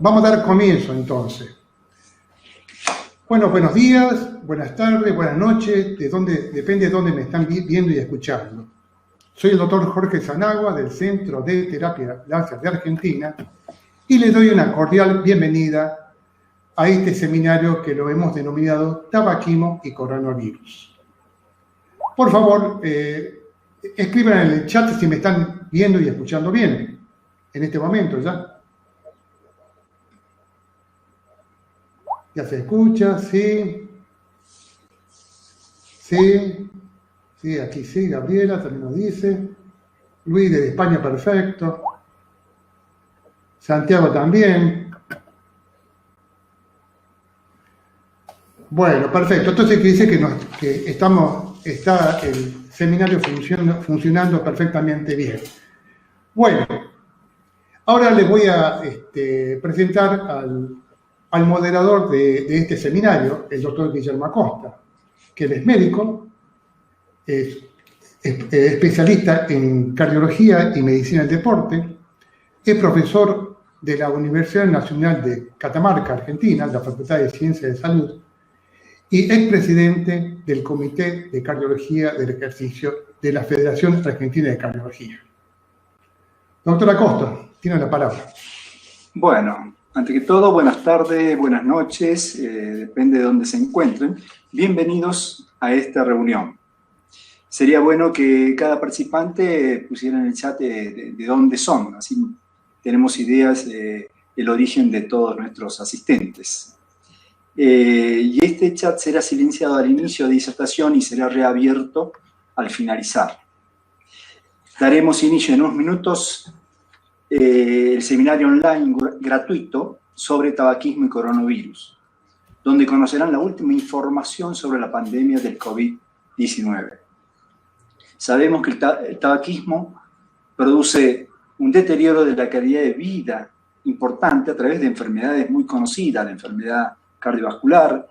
Vamos a dar comienzo entonces. Bueno, buenos días, buenas tardes, buenas noches, depende de dónde me están viendo y escuchando. Soy el doctor Jorge Zanagua del Centro de Terapia Láser de Argentina y les doy una cordial bienvenida a este seminario que lo hemos denominado Tabaquismo y Coronavirus. Por favor, escriban en el chat si me están viendo y escuchando bien en este momento ya. Ya se escucha, sí. Sí, aquí sí, Gabriela también nos dice. Luis desde España, perfecto. Santiago también. Bueno, perfecto. Entonces quiere decir que está el seminario funcionando perfectamente bien. Bueno, ahora les voy a presentar al moderador de este seminario, el doctor Guillermo Acosta, que él es médico, es especialista en cardiología y medicina del deporte, es profesor de la Universidad Nacional de Catamarca, Argentina, de la Facultad de Ciencias de Salud, y es presidente del Comité de Cardiología del Ejercicio de la Federación Argentina de Cardiología. Doctor Acosta, tiene la palabra. Bueno, ante que todo, buenas tardes, buenas noches, depende de dónde se encuentren. Bienvenidos a esta reunión. Sería bueno que cada participante pusiera en el chat de dónde son, así tenemos ideas del origen de todos nuestros asistentes. Y este chat será silenciado al inicio de disertación y será reabierto al finalizar. Daremos inicio en unos minutos el seminario online gratuito sobre tabaquismo y coronavirus, donde conocerán la última información sobre la pandemia del COVID-19. Sabemos que el tabaquismo produce un deterioro de la calidad de vida importante a través de enfermedades muy conocidas, la enfermedad cardiovascular,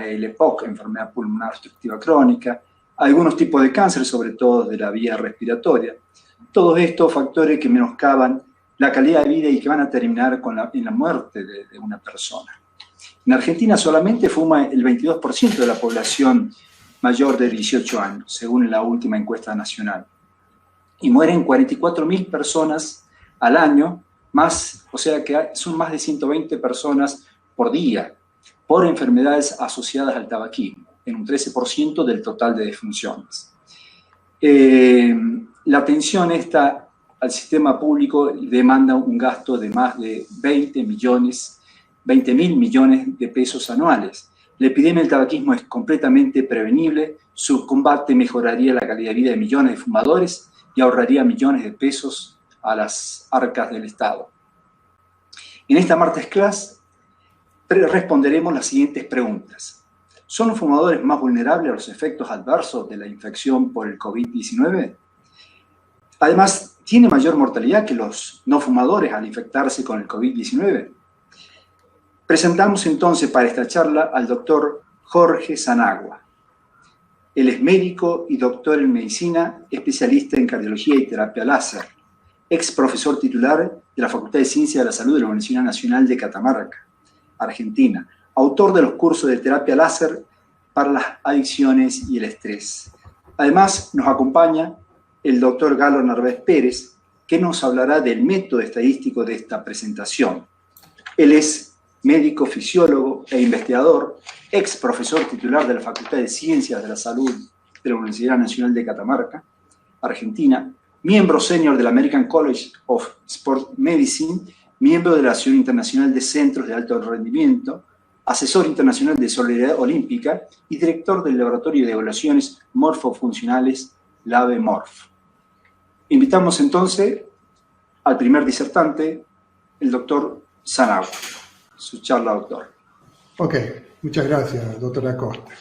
el EPOC, enfermedad pulmonar obstructiva crónica, algunos tipos de cáncer, sobre todo de la vía respiratoria. Todos estos factores que menoscaban la calidad de vida y que van a terminar en la muerte de una persona. En Argentina solamente fuma el 22% de la población mayor de 18 años, según la última encuesta nacional. Y mueren 44.000 personas al año, o sea que son más de 120 personas por día, por enfermedades asociadas al tabaquismo, en un 13% del total de defunciones. La atención al sistema público demanda un gasto de más de 20.000 millones de pesos anuales. La epidemia del tabaquismo es completamente prevenible, su combate mejoraría la calidad de vida de millones de fumadores y ahorraría millones de pesos a las arcas del Estado. En esta Masterclass responderemos las siguientes preguntas. ¿Son los fumadores más vulnerables a los efectos adversos de la infección por el COVID-19? Además, ¿tiene mayor mortalidad que los no fumadores al infectarse con el COVID-19? Presentamos entonces para esta charla al doctor Jorge Zanagua. Él es médico y doctor en medicina, especialista en cardiología y terapia láser, ex profesor titular de la Facultad de Ciencias de la Salud de la Universidad Nacional de Catamarca, Argentina, autor de los cursos de terapia láser para las adicciones y el estrés. Además, nos acompaña el doctor Galo Narváez Pérez, que nos hablará del método estadístico de esta presentación. Él es médico, fisiólogo e investigador, ex profesor titular de la Facultad de Ciencias de la Salud de la Universidad Nacional de Catamarca, Argentina, miembro senior del American College of Sport Medicine, miembro de la Asociación Internacional de Centros de Alto Rendimiento, asesor internacional de Solidaridad Olímpica y director del Laboratorio de Evaluaciones Morfofuncionales LabeMorph. Invitamos entonces al primer disertante, el doctor Zanagua. Su charla, doctor. Ok, muchas gracias, doctor Acosta.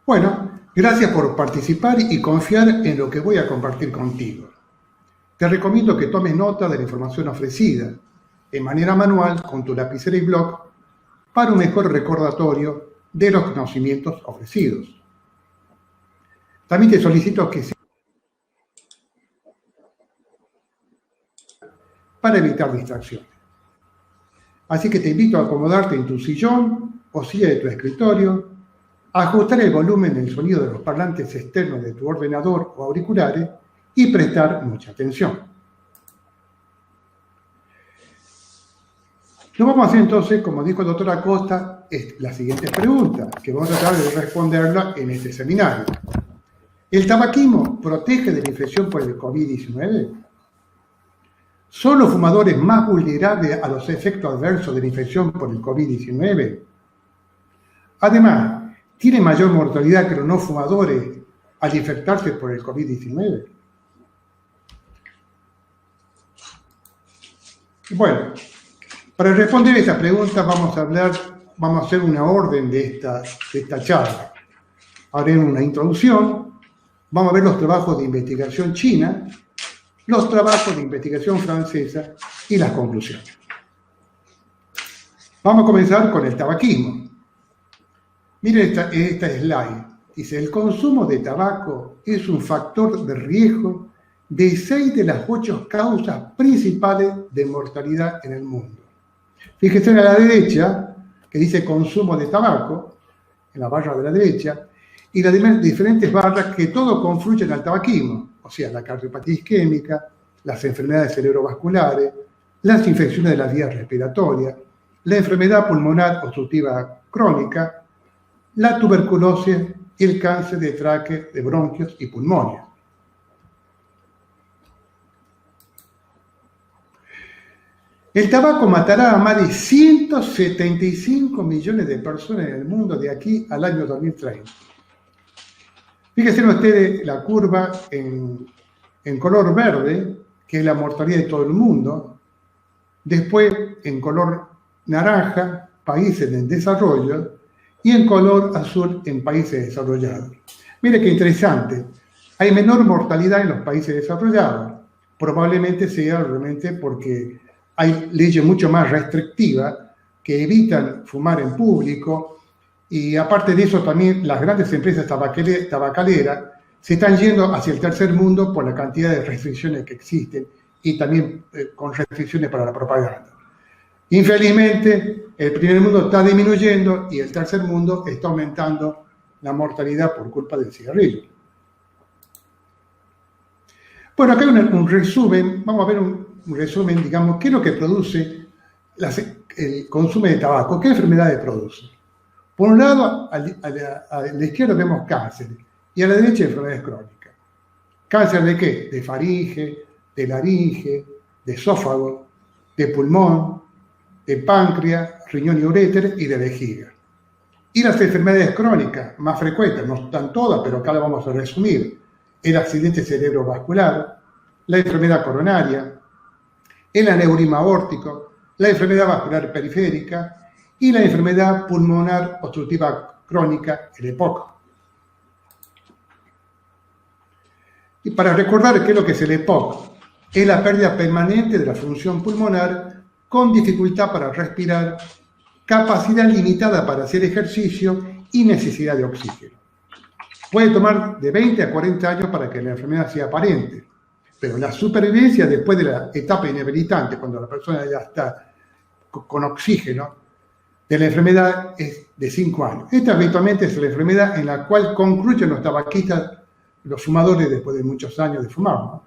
Bueno, gracias por participar y confiar en lo que voy a compartir contigo. Te recomiendo que tomes nota de la información ofrecida de manera manual con tu lapicera y blog para un mejor recordatorio de los conocimientos ofrecidos. También te solicito que para evitar distracciones. Así que te invito a acomodarte en tu sillón o silla de tu escritorio, a ajustar el volumen del sonido de los parlantes externos de tu ordenador o auriculares y prestar mucha atención. Lo vamos a hacer entonces, como dijo el doctor Acosta, es la siguiente pregunta, que vamos a tratar de responderla en este seminario. ¿El tabaquismo protege de la infección por el COVID-19? ¿Son los fumadores más vulnerables a los efectos adversos de la infección por el COVID-19? Además, ¿tiene mayor mortalidad que los no fumadores al infectarse por el COVID-19? Bueno, para responder esta pregunta vamos a hacer una orden de esta charla. Haré una introducción, vamos a ver los trabajos de investigación china, los trabajos de investigación francesa y las conclusiones. Vamos a comenzar con el tabaquismo. Miren esta slide. Dice, el consumo de tabaco es un factor de riesgo de 6 de las 8 causas principales de mortalidad en el mundo. Fíjense a la derecha, que dice consumo de tabaco, en la barra de la derecha, y las diferentes barras que todo confluyen al tabaquismo, o sea, la cardiopatía isquémica, las enfermedades cerebrovasculares, las infecciones de las vías respiratorias, la enfermedad pulmonar obstructiva crónica, la tuberculosis y el cáncer de tráquea, de bronquios y pulmones. El tabaco matará a más de 175 millones de personas en el mundo de aquí al año 2030. Fíjense ustedes la curva en color verde, que es la mortalidad de todo el mundo. Después, en color naranja, países en desarrollo, y en color azul, en países desarrollados. Mire qué interesante. Hay menor mortalidad en los países desarrollados. Probablemente sea realmente porque hay leyes mucho más restrictivas que evitan fumar en público, y aparte de eso también las grandes empresas tabacaleras se están yendo hacia el tercer mundo por la cantidad de restricciones que existen y también con restricciones para la propaganda. Infelizmente, el primer mundo está disminuyendo y el tercer mundo está aumentando la mortalidad por culpa del cigarrillo. Bueno, acá hay un resumen, vamos a ver un resumen, digamos, qué es lo que produce el consumo de tabaco, qué enfermedades produce. Por un lado, a la izquierda vemos cáncer y a la derecha enfermedades crónicas. ¿Cáncer de qué? De faringe, de laringe, de esófago, de pulmón, de páncreas, riñón y uréter y de vejiga. Y las enfermedades crónicas más frecuentes, no están todas, pero acá las vamos a resumir: el accidente cerebrovascular, la enfermedad coronaria, el aneurisma aórtico, la enfermedad vascular periférica y la enfermedad pulmonar obstructiva crónica, el EPOC. Y para recordar qué es lo que es el EPOC, es la pérdida permanente de la función pulmonar con dificultad para respirar, capacidad limitada para hacer ejercicio y necesidad de oxígeno. Puede tomar de 20 a 40 años para que la enfermedad sea aparente, pero la supervivencia después de la etapa inhabilitante, cuando la persona ya está con oxígeno, de la enfermedad es de 5 años. Esta habitualmente es la enfermedad en la cual concluyen los tabaquistas, los fumadores, después de muchos años de fumar, ¿no?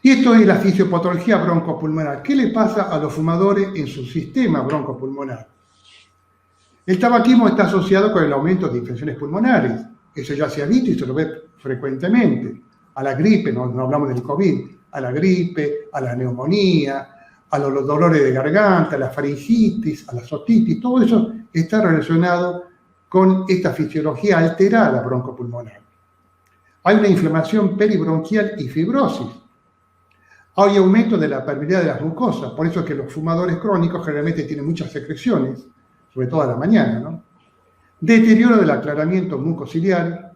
Y esto es la fisiopatología broncopulmonar. ¿Qué le pasa a los fumadores en su sistema broncopulmonar? El tabaquismo está asociado con el aumento de infecciones pulmonares. Eso ya se ha visto y se lo ve frecuentemente. A la gripe, no hablamos del COVID, a la gripe, a la neumonía, a los dolores de garganta, a la faringitis, a la otitis, todo eso está relacionado con esta fisiología alterada broncopulmonar. Hay una inflamación peribronquial y fibrosis. Hay aumento de la permeabilidad de las mucosas, por eso es que los fumadores crónicos generalmente tienen muchas secreciones, sobre todo a la mañana, ¿no? Deterioro del aclaramiento mucociliar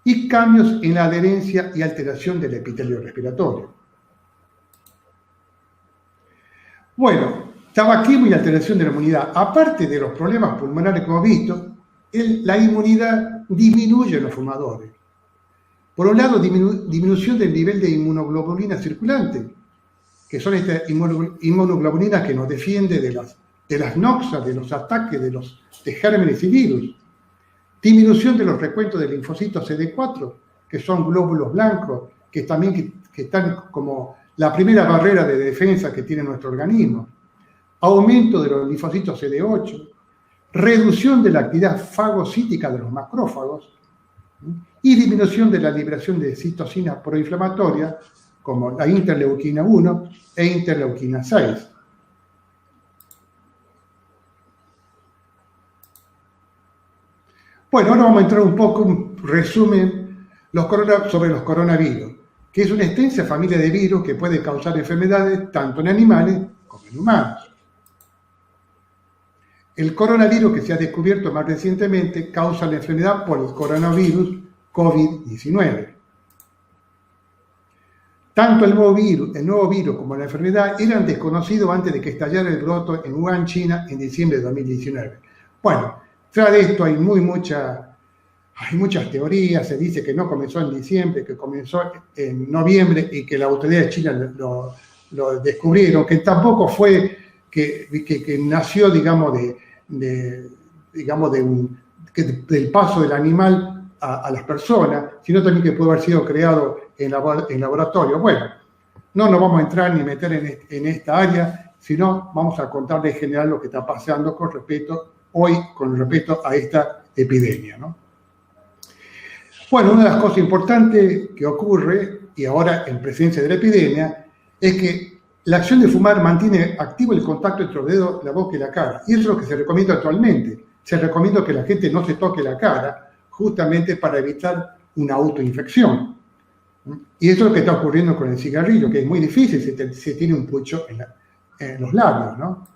y cambios en la adherencia y alteración del epitelio respiratorio. Bueno, tabaquismo y alteración de la inmunidad. Aparte de los problemas pulmonares que hemos visto, la inmunidad disminuye en los fumadores. Por un lado, disminución del nivel de inmunoglobulina circulante, que son estas inmunoglobulinas que nos defienden de las noxas, de los ataques de gérmenes y virus. Disminución de los recuentos de linfocitos CD4, que son glóbulos blancos, que están como la primera barrera de defensa que tiene nuestro organismo. Aumento de los linfocitos CD8, reducción de la actividad fagocítica de los macrófagos y disminución de la liberación de citocinas proinflamatorias como la interleuquina 1 e interleuquina 6. Bueno, ahora vamos a entrar un poco en resumen sobre los coronavirus, que es una extensa familia de virus que puede causar enfermedades tanto en animales como en humanos. El coronavirus que se ha descubierto más recientemente causa la enfermedad por el coronavirus COVID-19. Tanto el nuevo virus como la enfermedad eran desconocidos antes de que estallara el brote en Wuhan, China, en diciembre de 2019. Bueno, tras de esto hay muchas teorías. Se dice que no comenzó en diciembre, que comenzó en noviembre y que las autoridades chinas lo descubrieron, que tampoco fue que nació, del paso del animal a las personas, sino también que pudo haber sido creado en laboratorio. Bueno, no nos vamos a entrar ni meter en esta área, sino vamos a contarles en general lo que está pasando con respecto a esta epidemia, ¿no? Bueno, una de las cosas importantes que ocurre, y ahora en presencia de la epidemia, es que la acción de fumar mantiene activo el contacto entre los dedos, la boca y la cara. Y eso es lo que se recomienda actualmente. Se recomienda que la gente no se toque la cara, justamente para evitar una autoinfección. Y eso es lo que está ocurriendo con el cigarrillo, que es muy difícil si tiene un pucho en los labios, ¿no?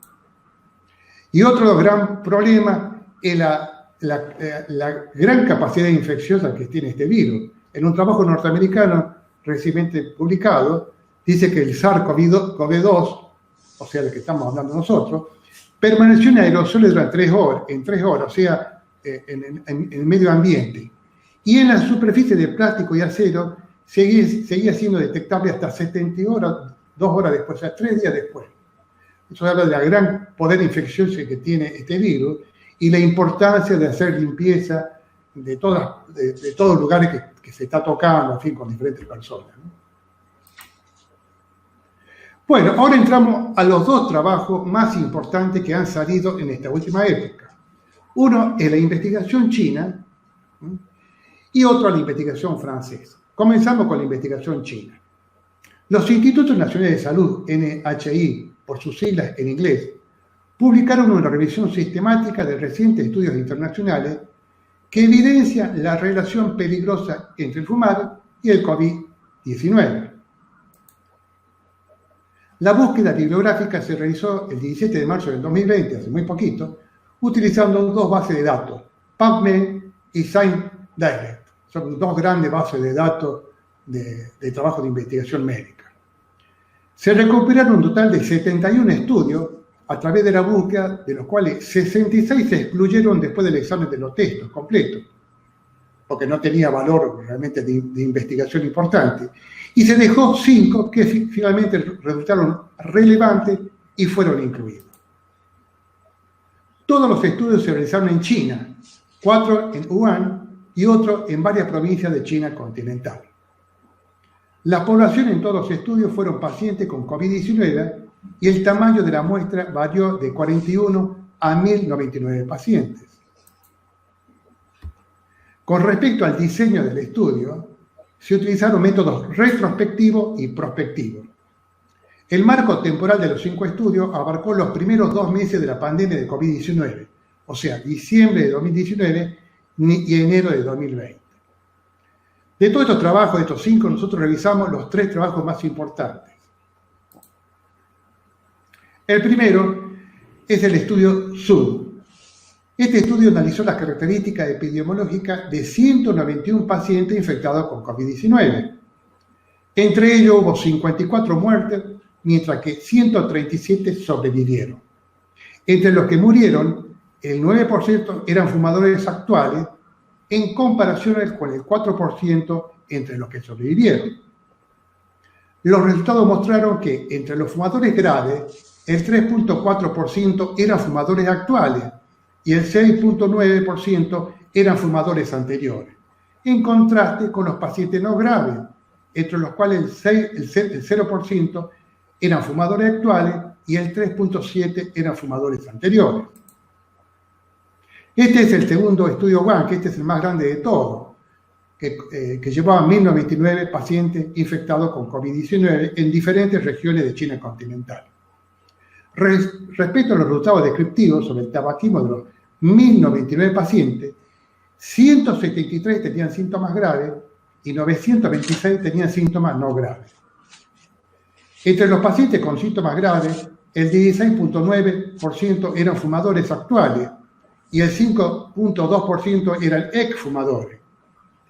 Y otro gran problema es la gran capacidad infecciosa que tiene este virus. En un trabajo norteamericano recientemente publicado, dice que el SARS-CoV-2, o sea, del que estamos hablando nosotros, permaneció en aerosoles durante 3 horas, o sea, en el medio ambiente. Y en la superficie de plástico y acero seguía siendo detectable hasta 70 horas, 2 horas después, o sea, 3 días después. Eso habla de la gran poder infeccioso que tiene este virus y la importancia de hacer limpieza de todos los lugares que se está tocando, en fin, con diferentes personas, ¿no? Bueno, ahora entramos a los 2 trabajos más importantes que han salido en esta última época. Uno es la investigación china y otro la investigación francesa. Comenzamos con la investigación china. Los Institutos Nacionales de Salud, NHI, por sus siglas en inglés, publicaron una revisión sistemática de recientes estudios internacionales que evidencian la relación peligrosa entre el fumar y el COVID-19. La búsqueda bibliográfica se realizó el 17 de marzo del 2020, hace muy poquito, utilizando 2 bases de datos, PubMed y ScienceDirect. Son 2 grandes bases de datos de trabajo de investigación médica. Se recuperaron un total de 71 estudios a través de la búsqueda, de los cuales 66 se excluyeron después del examen de los textos completos, porque no tenía valor realmente de investigación importante, y se dejó 5 que finalmente resultaron relevantes y fueron incluidos. Todos los estudios se realizaron en China, 4 en Wuhan y otro en varias provincias de China continental. La población en todos los estudios fueron pacientes con COVID-19 y el tamaño de la muestra varió de 41 a 1.099 pacientes. Con respecto al diseño del estudio, se utilizaron métodos retrospectivos y prospectivos. El marco temporal de los 5 estudios abarcó los primeros 2 meses de la pandemia de COVID-19, o sea, diciembre de 2019 y enero de 2020. De todos estos trabajos, de estos 5, nosotros revisamos los 3 trabajos más importantes. El primero es el estudio SUD. Este estudio analizó las características epidemiológicas de 191 pacientes infectados con COVID-19. Entre ellos hubo 54 muertes, mientras que 137 sobrevivieron. Entre los que murieron, el 9% eran fumadores actuales, en comparación con el 4% entre los que sobrevivieron. Los resultados mostraron que entre los fumadores graves, el 3.4% eran fumadores actuales y el 6.9% eran fumadores anteriores, en contraste con los pacientes no graves, entre los cuales el 0% eran fumadores actuales y el 3.7% eran fumadores anteriores. Este es el segundo estudio WAN, que este es el más grande de todos, que llevaba 1.029 pacientes infectados con COVID-19 en diferentes regiones de China continental. Respecto a los resultados descriptivos sobre el tabaquismo de los 1.099 pacientes, 173 tenían síntomas graves y 926 tenían síntomas no graves. Entre los pacientes con síntomas graves, el 16.9% eran fumadores actuales y el 5.2% eran exfumadores,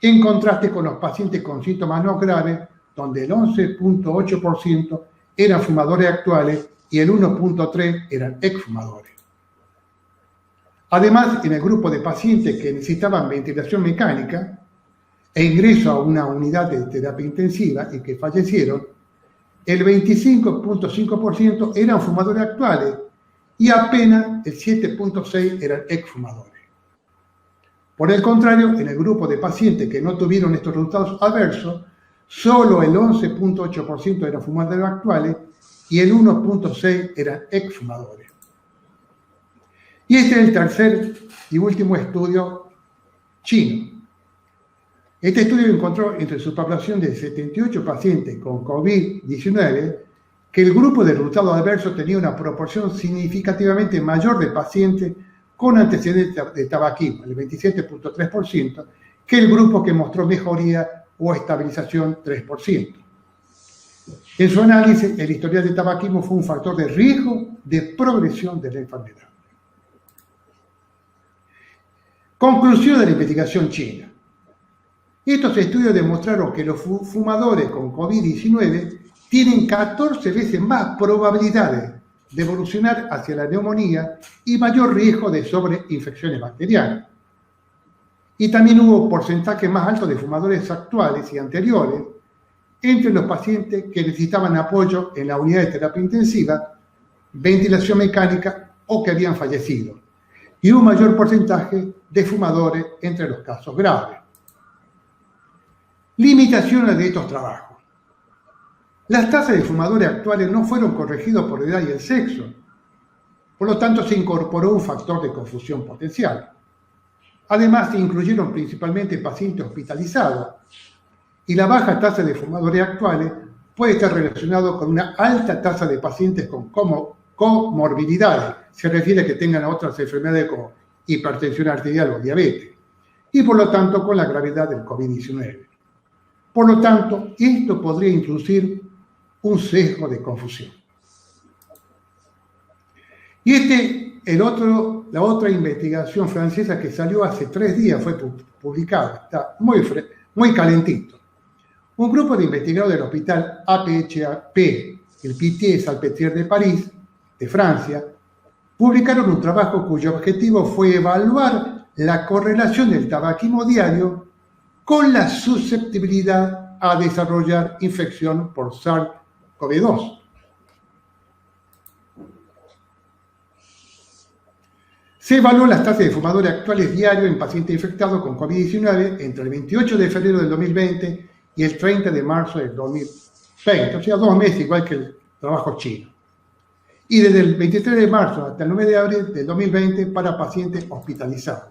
en contraste con los pacientes con síntomas no graves, donde el 11.8% eran fumadores actuales y el 1.3% eran exfumadores. Además, en el grupo de pacientes que necesitaban ventilación mecánica e ingreso a una unidad de terapia intensiva y que fallecieron, el 25.5% eran fumadores actuales y apenas el 7.6% eran exfumadores. Por el contrario, en el grupo de pacientes que no tuvieron estos resultados adversos, solo el 11.8% eran fumadores actuales y el 1.6% eran exfumadores. Y este es el tercer y último estudio chino. Este estudio encontró entre su población de 78 pacientes con COVID-19 que el grupo de resultados adversos tenía una proporción significativamente mayor de pacientes con antecedentes de tabaquismo, el 27.3%, que el grupo que mostró mejoría o estabilización, 3%. En su análisis, el historial de tabaquismo fue un factor de riesgo de progresión de la enfermedad. Conclusión de la investigación china. Estos estudios demostraron que los fumadores con COVID-19 tienen 14 veces más probabilidades de evolucionar hacia la neumonía y mayor riesgo de sobreinfecciones bacterianas. Y también hubo porcentajes más altos de fumadores actuales y anteriores entre los pacientes que necesitaban apoyo en la unidad de terapia intensiva, ventilación mecánica o que habían fallecido. Y un mayor porcentaje de fumadores entre los casos graves. Limitaciones de estos trabajos. Las tasas de fumadores actuales no fueron corregidos por la edad y el sexo. Por lo tanto, se incorporó un factor de confusión potencial. Además, se incluyeron principalmente pacientes hospitalizados. Y la baja tasa de fumadores actuales puede estar relacionado con una alta tasa de pacientes con comorbilidades. Se refiere a que tengan otras enfermedades como hipertensión arterial o diabetes. Y por lo tanto, con la gravedad del COVID-19. Por lo tanto, esto podría introducir un sesgo de confusión. Y la otra investigación francesa que salió hace 3 días, fue publicada, está muy calentito. Un grupo de investigadores del hospital APHP, el Pitié-Salpêtrière de París, de Francia, publicaron un trabajo cuyo objetivo fue evaluar la correlación del tabaquismo diario con la susceptibilidad a desarrollar infección por SARS-CoV-2. Se evaluó las tasas de fumadores actuales diarios en pacientes infectados con COVID-19 entre el 28 de febrero del 2020 y el 30 de marzo del 2020, o sea, 2 meses, igual que el trabajo chino. Y desde el 23 de marzo hasta el 9 de abril del 2020 para pacientes hospitalizados.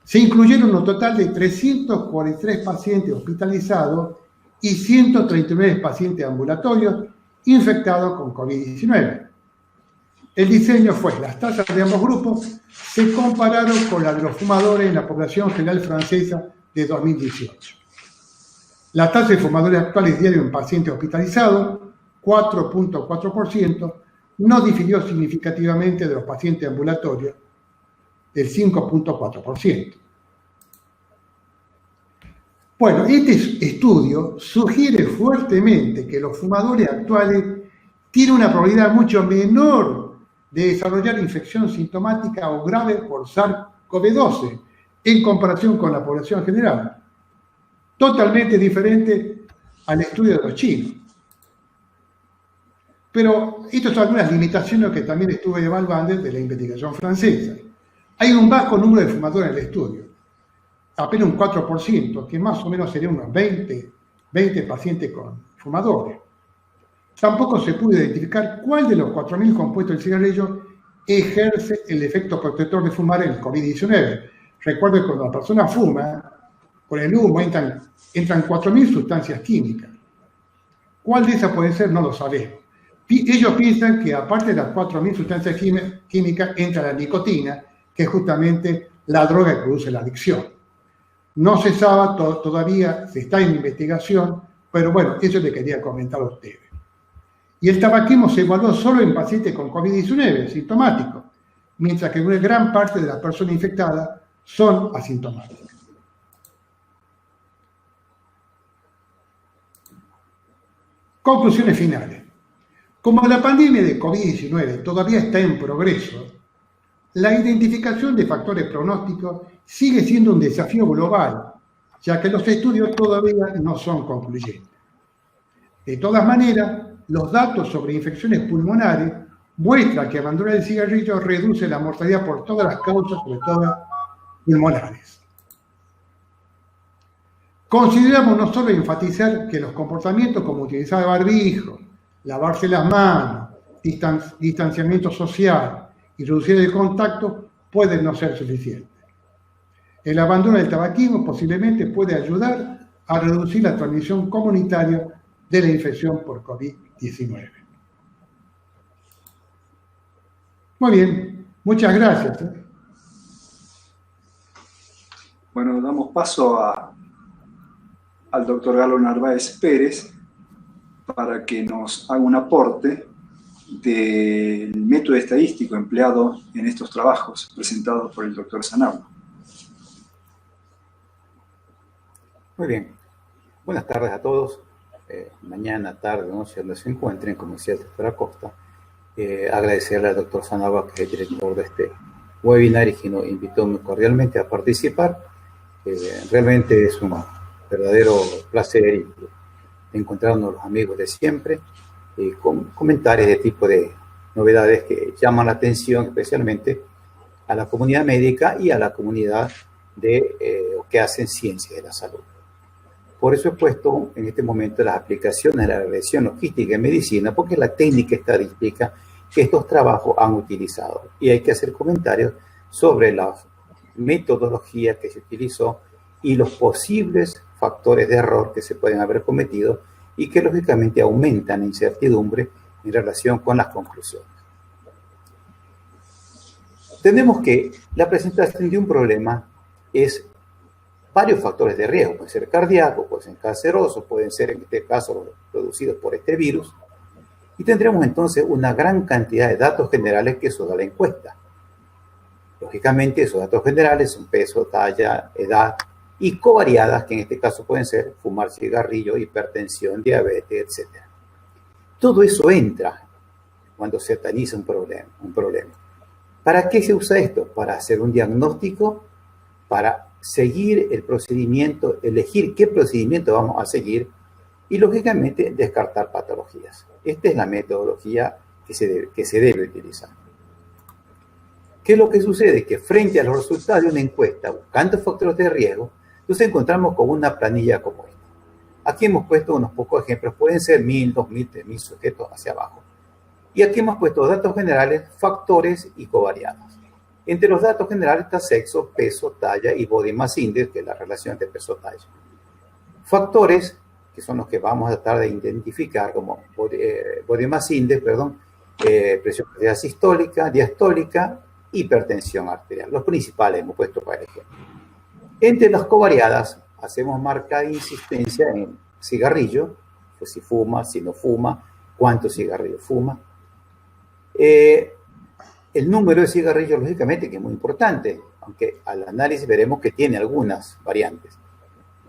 Se incluyeron un total de 343 pacientes hospitalizados y 139 pacientes ambulatorios infectados con COVID-19. El diseño fue: las tasas de ambos grupos se compararon con las de los fumadores en la población general francesa de 2018. La tasa de fumadores actuales diarios en pacientes hospitalizados, 4.4%, no difirió significativamente de los pacientes ambulatorios, del 5.4%. Bueno, este estudio sugiere fuertemente que los fumadores actuales tienen una probabilidad mucho menor de desarrollar infección sintomática o grave por SARS-CoV-2 en comparación con la población general. totalmente diferente al estudio de los chinos. Pero estas son algunas limitaciones que también estuve evaluando de la investigación francesa. Hay un bajo número de fumadores en el estudio, apenas un 4%, que más o menos serían unos 20 pacientes con fumadores. Tampoco se pudo identificar cuál de los 4.000 compuestos del cigarrillo ejerce el efecto protector de fumar en el COVID-19. Recuerden que cuando la persona fuma, con el humo entran 4.000 sustancias químicas. ¿Cuál de esas puede ser? No lo sabemos. Ellos piensan que aparte de las 4.000 sustancias químicas entra la nicotina, que es justamente la droga que produce la adicción. No se sabe, todavía se está en investigación, pero bueno, eso le quería comentar a ustedes. Y el tabaquismo se evaluó solo en pacientes con COVID-19, sintomáticos, mientras que una gran parte de las personas infectadas son asintomáticas. Conclusiones finales. Como la pandemia de COVID-19 todavía está en progreso, la identificación de factores pronósticos sigue siendo un desafío global, ya que los estudios todavía no son concluyentes. De todas maneras, los datos sobre infecciones pulmonares muestran que abandonar el cigarrillo reduce la mortalidad por todas las causas, sobre todo pulmonares. Consideramos no solo enfatizar que los comportamientos como utilizar el barbijo, lavarse las manos, distanciamiento social y reducir el contacto pueden no ser suficientes. El abandono del tabaquismo posiblemente puede ayudar a reducir la transmisión comunitaria de la infección por COVID-19. Muy bien, muchas gracias. Bueno, damos paso al doctor Galo Narváez Pérez para que nos haga un aporte del método estadístico empleado en estos trabajos presentados por el doctor Sanabria. Muy bien. Buenas tardes a todos. Mañana, tarde, noche, donde se encuentren, como decía el doctor Acosta. Agradecerle al doctor Sanabria, que es el director de este webinar y que nos invitó muy cordialmente a participar. Realmente es un verdadero placer y encontrarnos los amigos de siempre, con comentarios de tipo de novedades que llaman la atención especialmente a la comunidad médica y a la comunidad que hacen ciencia de la salud. Por eso he puesto en este momento las aplicaciones de la regresión logística en medicina, porque es la técnica estadística que estos trabajos han utilizado. Y hay que hacer comentarios sobre la metodología que se utilizó y los posibles factores de error que se pueden haber cometido y que lógicamente aumentan la incertidumbre en relación con las conclusiones. Tenemos que la presentación de un problema es varios factores de riesgo. Pueden ser cardíacos, pueden ser cancerosos, pueden ser en este caso producidos por este virus. Y tendremos entonces una gran cantidad de datos generales que eso da la encuesta. Lógicamente esos datos generales son peso, talla, edad y covariadas, que en este caso pueden ser fumar cigarrillo, hipertensión, diabetes, etc. Todo eso entra cuando se analiza un problema. ¿Para qué se usa esto? Para hacer un diagnóstico, para seguir el procedimiento, elegir qué procedimiento vamos a seguir y, lógicamente, descartar patologías. Esta es la metodología que se debe utilizar. ¿Qué es lo que sucede? Que frente a los resultados de una encuesta, buscando factores de riesgo, nos encontramos con una planilla como esta. Aquí hemos puesto unos pocos ejemplos, pueden ser 1.000, 2.000, 3.000 sujetos hacia abajo. Y aquí hemos puesto datos generales, factores y covariadas. Entre los datos generales está sexo, peso, talla y body mass index, que es la relación entre peso-talla. Factores, que son los que vamos a tratar de identificar como body mass index, presión arterial sistólica, diastólica, hipertensión arterial. Los principales hemos puesto para el ejemplo. Entre las covariadas hacemos marcada insistencia en cigarrillo, pues si fuma, si no fuma, cuántos cigarrillos fuma. El número de cigarrillos, lógicamente, que es muy importante, aunque al análisis veremos que tiene algunas variantes.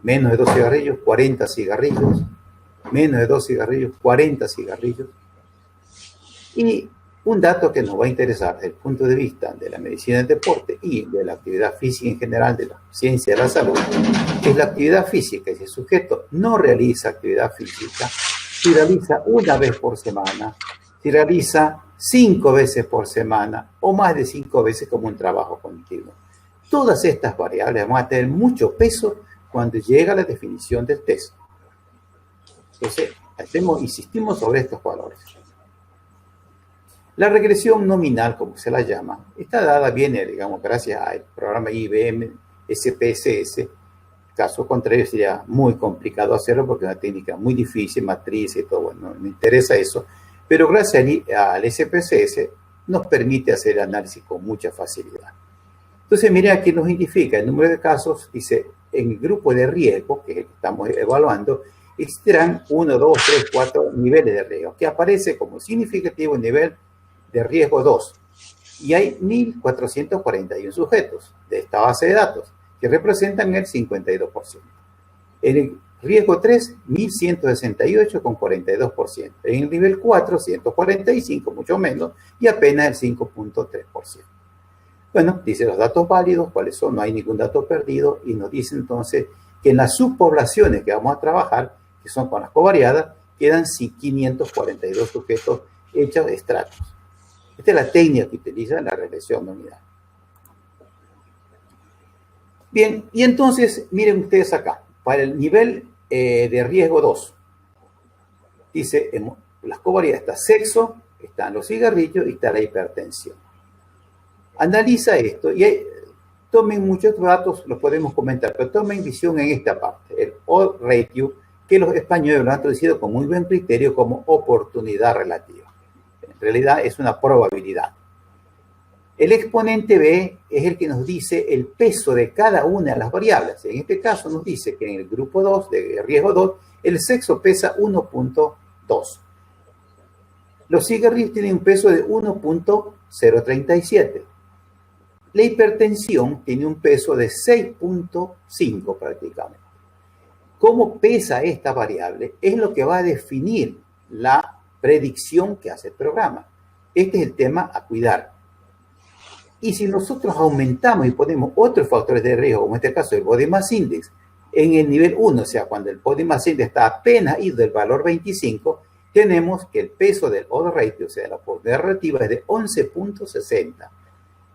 Menos de 2 cigarrillos, 40 cigarrillos. Menos de 2 cigarrillos, 40 cigarrillos. Y Un dato que nos va a interesar desde el punto de vista de la medicina del deporte y de la actividad física en general, de la ciencia de la salud, es la actividad física. Si el sujeto no realiza actividad física, si realiza una vez por semana, si realiza 5 veces por semana o más de 5 veces como un trabajo continuo. Todas estas variables van a tener mucho peso cuando llega la definición del test. Entonces, insistimos sobre estos valores. La regresión nominal, como se la llama, esta dada viene, digamos, gracias al programa IBM SPSS. Caso contrario, sería muy complicado hacerlo porque es una técnica muy difícil, matriz y todo. Bueno, no me interesa eso. Pero gracias al SPSS nos permite hacer el análisis con mucha facilidad. Entonces, miren, aquí nos identifica el número de casos. Dice, en el grupo de riesgo, que es el que estamos evaluando, existirán 1, 2, 3, 4 niveles de riesgo, que aparece como significativo el nivel de riesgo 2. Y hay 1.441 sujetos de esta base de datos, que representan el 52%. En el riesgo 3, 1.168 con 42%. En el nivel 4, 145, mucho menos, y apenas el 5.3%. Bueno, dice los datos válidos, cuáles son, no hay ningún dato perdido, y nos dice entonces que en las subpoblaciones que vamos a trabajar, que son con las covariadas, quedan 542 sujetos hechos estratos. Esta es la técnica que utiliza la regresión nominal. Bien, y entonces, miren ustedes acá, para el nivel de riesgo 2, dice, en las covariadas está sexo, están los cigarrillos y está la hipertensión. Analiza esto y tomen muchos datos, los podemos comentar, pero tomen visión en esta parte, el odds ratio, que los españoles lo han traducido con muy buen criterio como oportunidad relativa. En realidad es una probabilidad. El exponente B es el que nos dice el peso de cada una de las variables. En este caso nos dice que en el grupo 2, de riesgo 2, el sexo pesa 1.2. Los cigarrillos tienen un peso de 1.037. La hipertensión tiene un peso de 6.5 prácticamente. ¿Cómo pesa esta variable? Es lo que va a definir la predicción que hace el programa. Este es el tema a cuidar. Y si nosotros aumentamos y ponemos otros factores de riesgo, como en este caso el Body Mass Index, en el nivel 1, o sea, cuando el Body Mass Index está apenas ido del valor 25, tenemos que el peso del odds ratio, o sea, la oportunidad relativa, es de 11.60.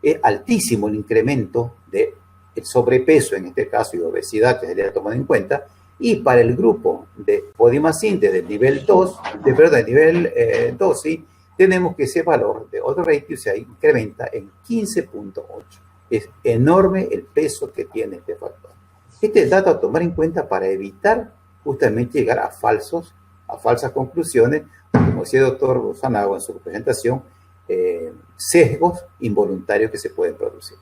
Es altísimo el incremento del sobrepeso, en este caso, y obesidad, que se le ha tomado en cuenta. Y para el grupo de Body Mass Index del nivel 2, del nivel 2, ¿sí?, tenemos que ese valor de odds ratio se incrementa en 15.8. Es enorme el peso que tiene este factor. Este es el dato a tomar en cuenta para evitar justamente llegar a falsas conclusiones, como decía el doctor Sanagua en su presentación, sesgos involuntarios que se pueden producir.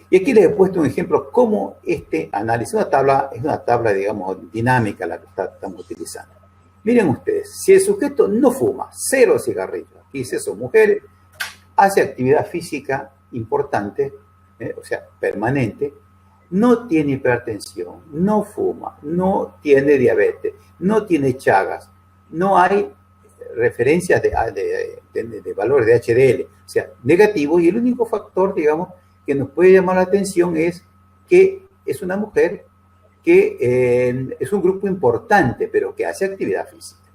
Y aquí les he puesto un ejemplo cómo este análisis, es una tabla, digamos, dinámica la que estamos utilizando. Miren ustedes, si el sujeto no fuma, 0 cigarrillos, aquí dice son mujeres, hace actividad física importante, o sea, permanente, no tiene hipertensión, no fuma, no tiene diabetes, no tiene chagas, no hay referencias de valores de HDL, o sea, negativo, y el único factor, digamos, que nos puede llamar la atención es que es una mujer que es un grupo importante, pero que hace actividad física.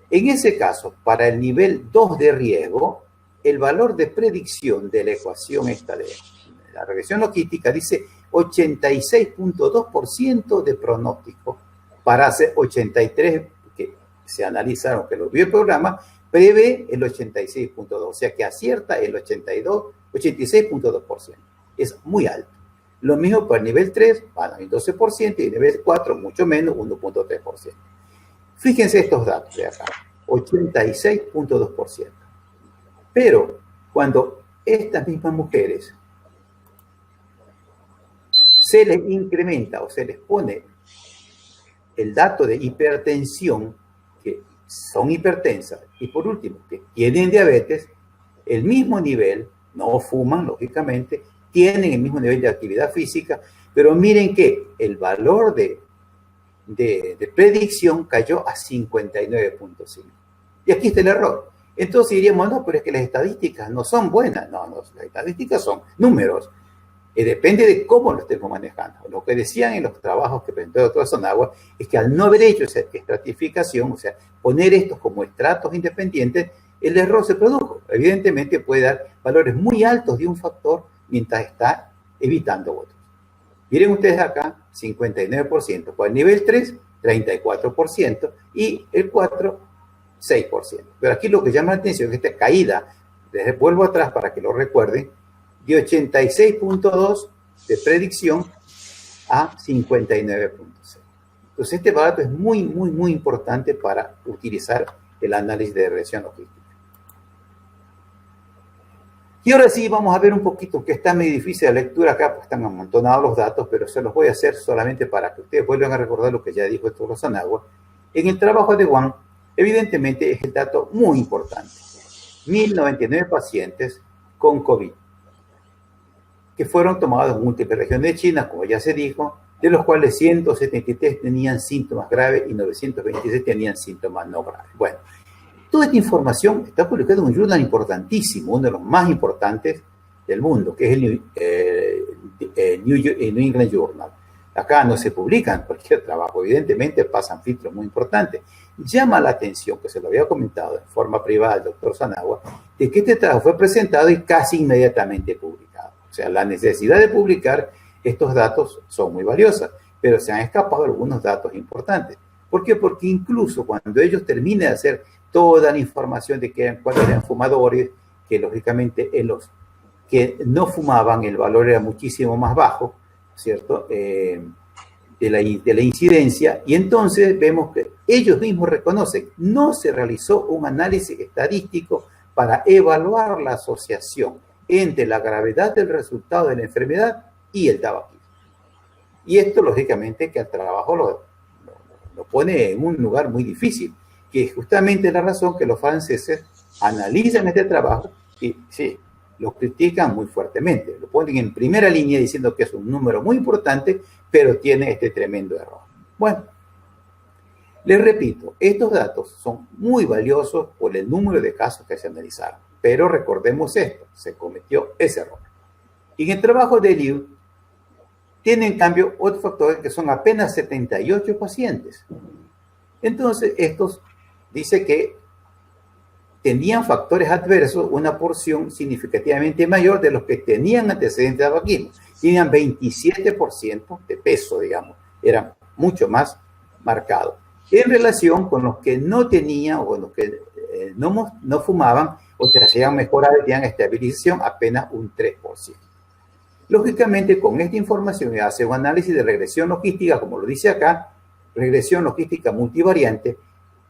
En ese caso, para el nivel 2 de riesgo, el valor de predicción de la ecuación esta de la regresión loquística dice 86.2% de pronóstico para hacer 83, que se analizaron, que lo vio el programa, prevé el 86.2, o sea que acierta el 86.2%. Es muy alto. Lo mismo para el nivel 3, bueno, el 12%, y el nivel 4, mucho menos, 1.3%. Fíjense estos datos de acá, 86.2%. Pero cuando estas mismas mujeres se les incrementa o se les pone el dato de hipertensión, que son hipertensas, y por último, que tienen diabetes, el mismo nivel, no fuman, lógicamente, tienen el mismo nivel de actividad física, pero miren que el valor de predicción cayó a 59.5. Y aquí está el error. Entonces diríamos, no, pero es que las estadísticas no son buenas. No, las estadísticas son números. Depende de cómo lo estemos manejando. Lo que decían en los trabajos que presentó el doctor Sonagua es que al no haber hecho esa estratificación, o sea, poner estos como estratos independientes, el error se produjo. Evidentemente puede dar valores muy altos de un factor mientras está evitando otros. Miren ustedes acá, 59%. Por el nivel 3, 34%. Y el 4, 6%. Pero aquí lo que llama la atención es que esta caída, vuelvo atrás para que lo recuerden, de 86.2 de predicción a 59.6. Entonces este dato es muy, muy, muy importante para utilizar el análisis de regresión logística. Y ahora sí vamos a ver un poquito, que está medio difícil de lectura acá, pues están amontonados los datos, pero se los voy a hacer solamente para que ustedes vuelvan a recordar lo que ya dijo el doctor Sonagua. En el trabajo de Wang, evidentemente es el dato muy importante. 1.099 pacientes con COVID, que fueron tomados en múltiples regiones de China, como ya se dijo, de los cuales 173 tenían síntomas graves y 926 tenían síntomas no graves. Bueno, toda esta información está publicada en un journal importantísimo, uno de los más importantes del mundo, que es el New England Journal. Acá no se publican cualquier trabajo, evidentemente pasan filtros muy importantes. Llama la atención, que se lo había comentado en forma privada al doctor Sonagua, de que este trabajo fue presentado y casi inmediatamente publicado. O sea, la necesidad de publicar estos datos son muy valiosas, pero se han escapado algunos datos importantes. ¿Por qué? Porque incluso cuando ellos terminen de hacer toda la información de cuáles eran fumadores, que lógicamente en los que no fumaban el valor era muchísimo más bajo, ¿cierto? De la incidencia, y entonces vemos que ellos mismos reconocen, no se realizó un análisis estadístico para evaluar la asociación entre la gravedad del resultado de la enfermedad y el tabaquismo. Y esto, lógicamente, que al trabajo lo pone en un lugar muy difícil, que es justamente la razón que los franceses analizan este trabajo y sí, lo critican muy fuertemente. Lo ponen en primera línea diciendo que es un número muy importante, pero tiene este tremendo error. Bueno, les repito, estos datos son muy valiosos por el número de casos que se analizaron. Pero recordemos esto, se cometió ese error. Y en el trabajo de Liu, tiene en cambio otros factores que son apenas 78 pacientes. Entonces, estos dice que tenían factores adversos una porción significativamente mayor de los que tenían antecedentes de tabaquismo. Tenían 27% de peso, digamos, eran mucho más marcados. En relación con los que no tenían o con los que no fumaban o te hacían mejorar, tenían estabilización apenas un 3%. Lógicamente, con esta información se hace un análisis de regresión logística, como lo dice acá, regresión logística multivariante,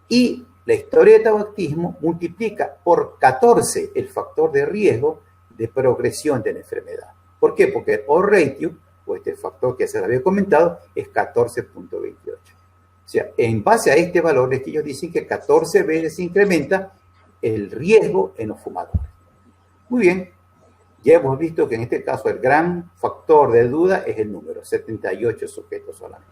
y la historia de tabaquismo multiplica por 14 el factor de riesgo de progresión de la enfermedad. ¿Por qué? Porque el odds ratio, o este factor que se les había comentado, es 14.28. O sea, en base a este valor es que ellos dicen que 14 veces se incrementa el riesgo en los fumadores. Muy bien, ya hemos visto que en este caso el gran factor de duda es el número, 78 sujetos solamente.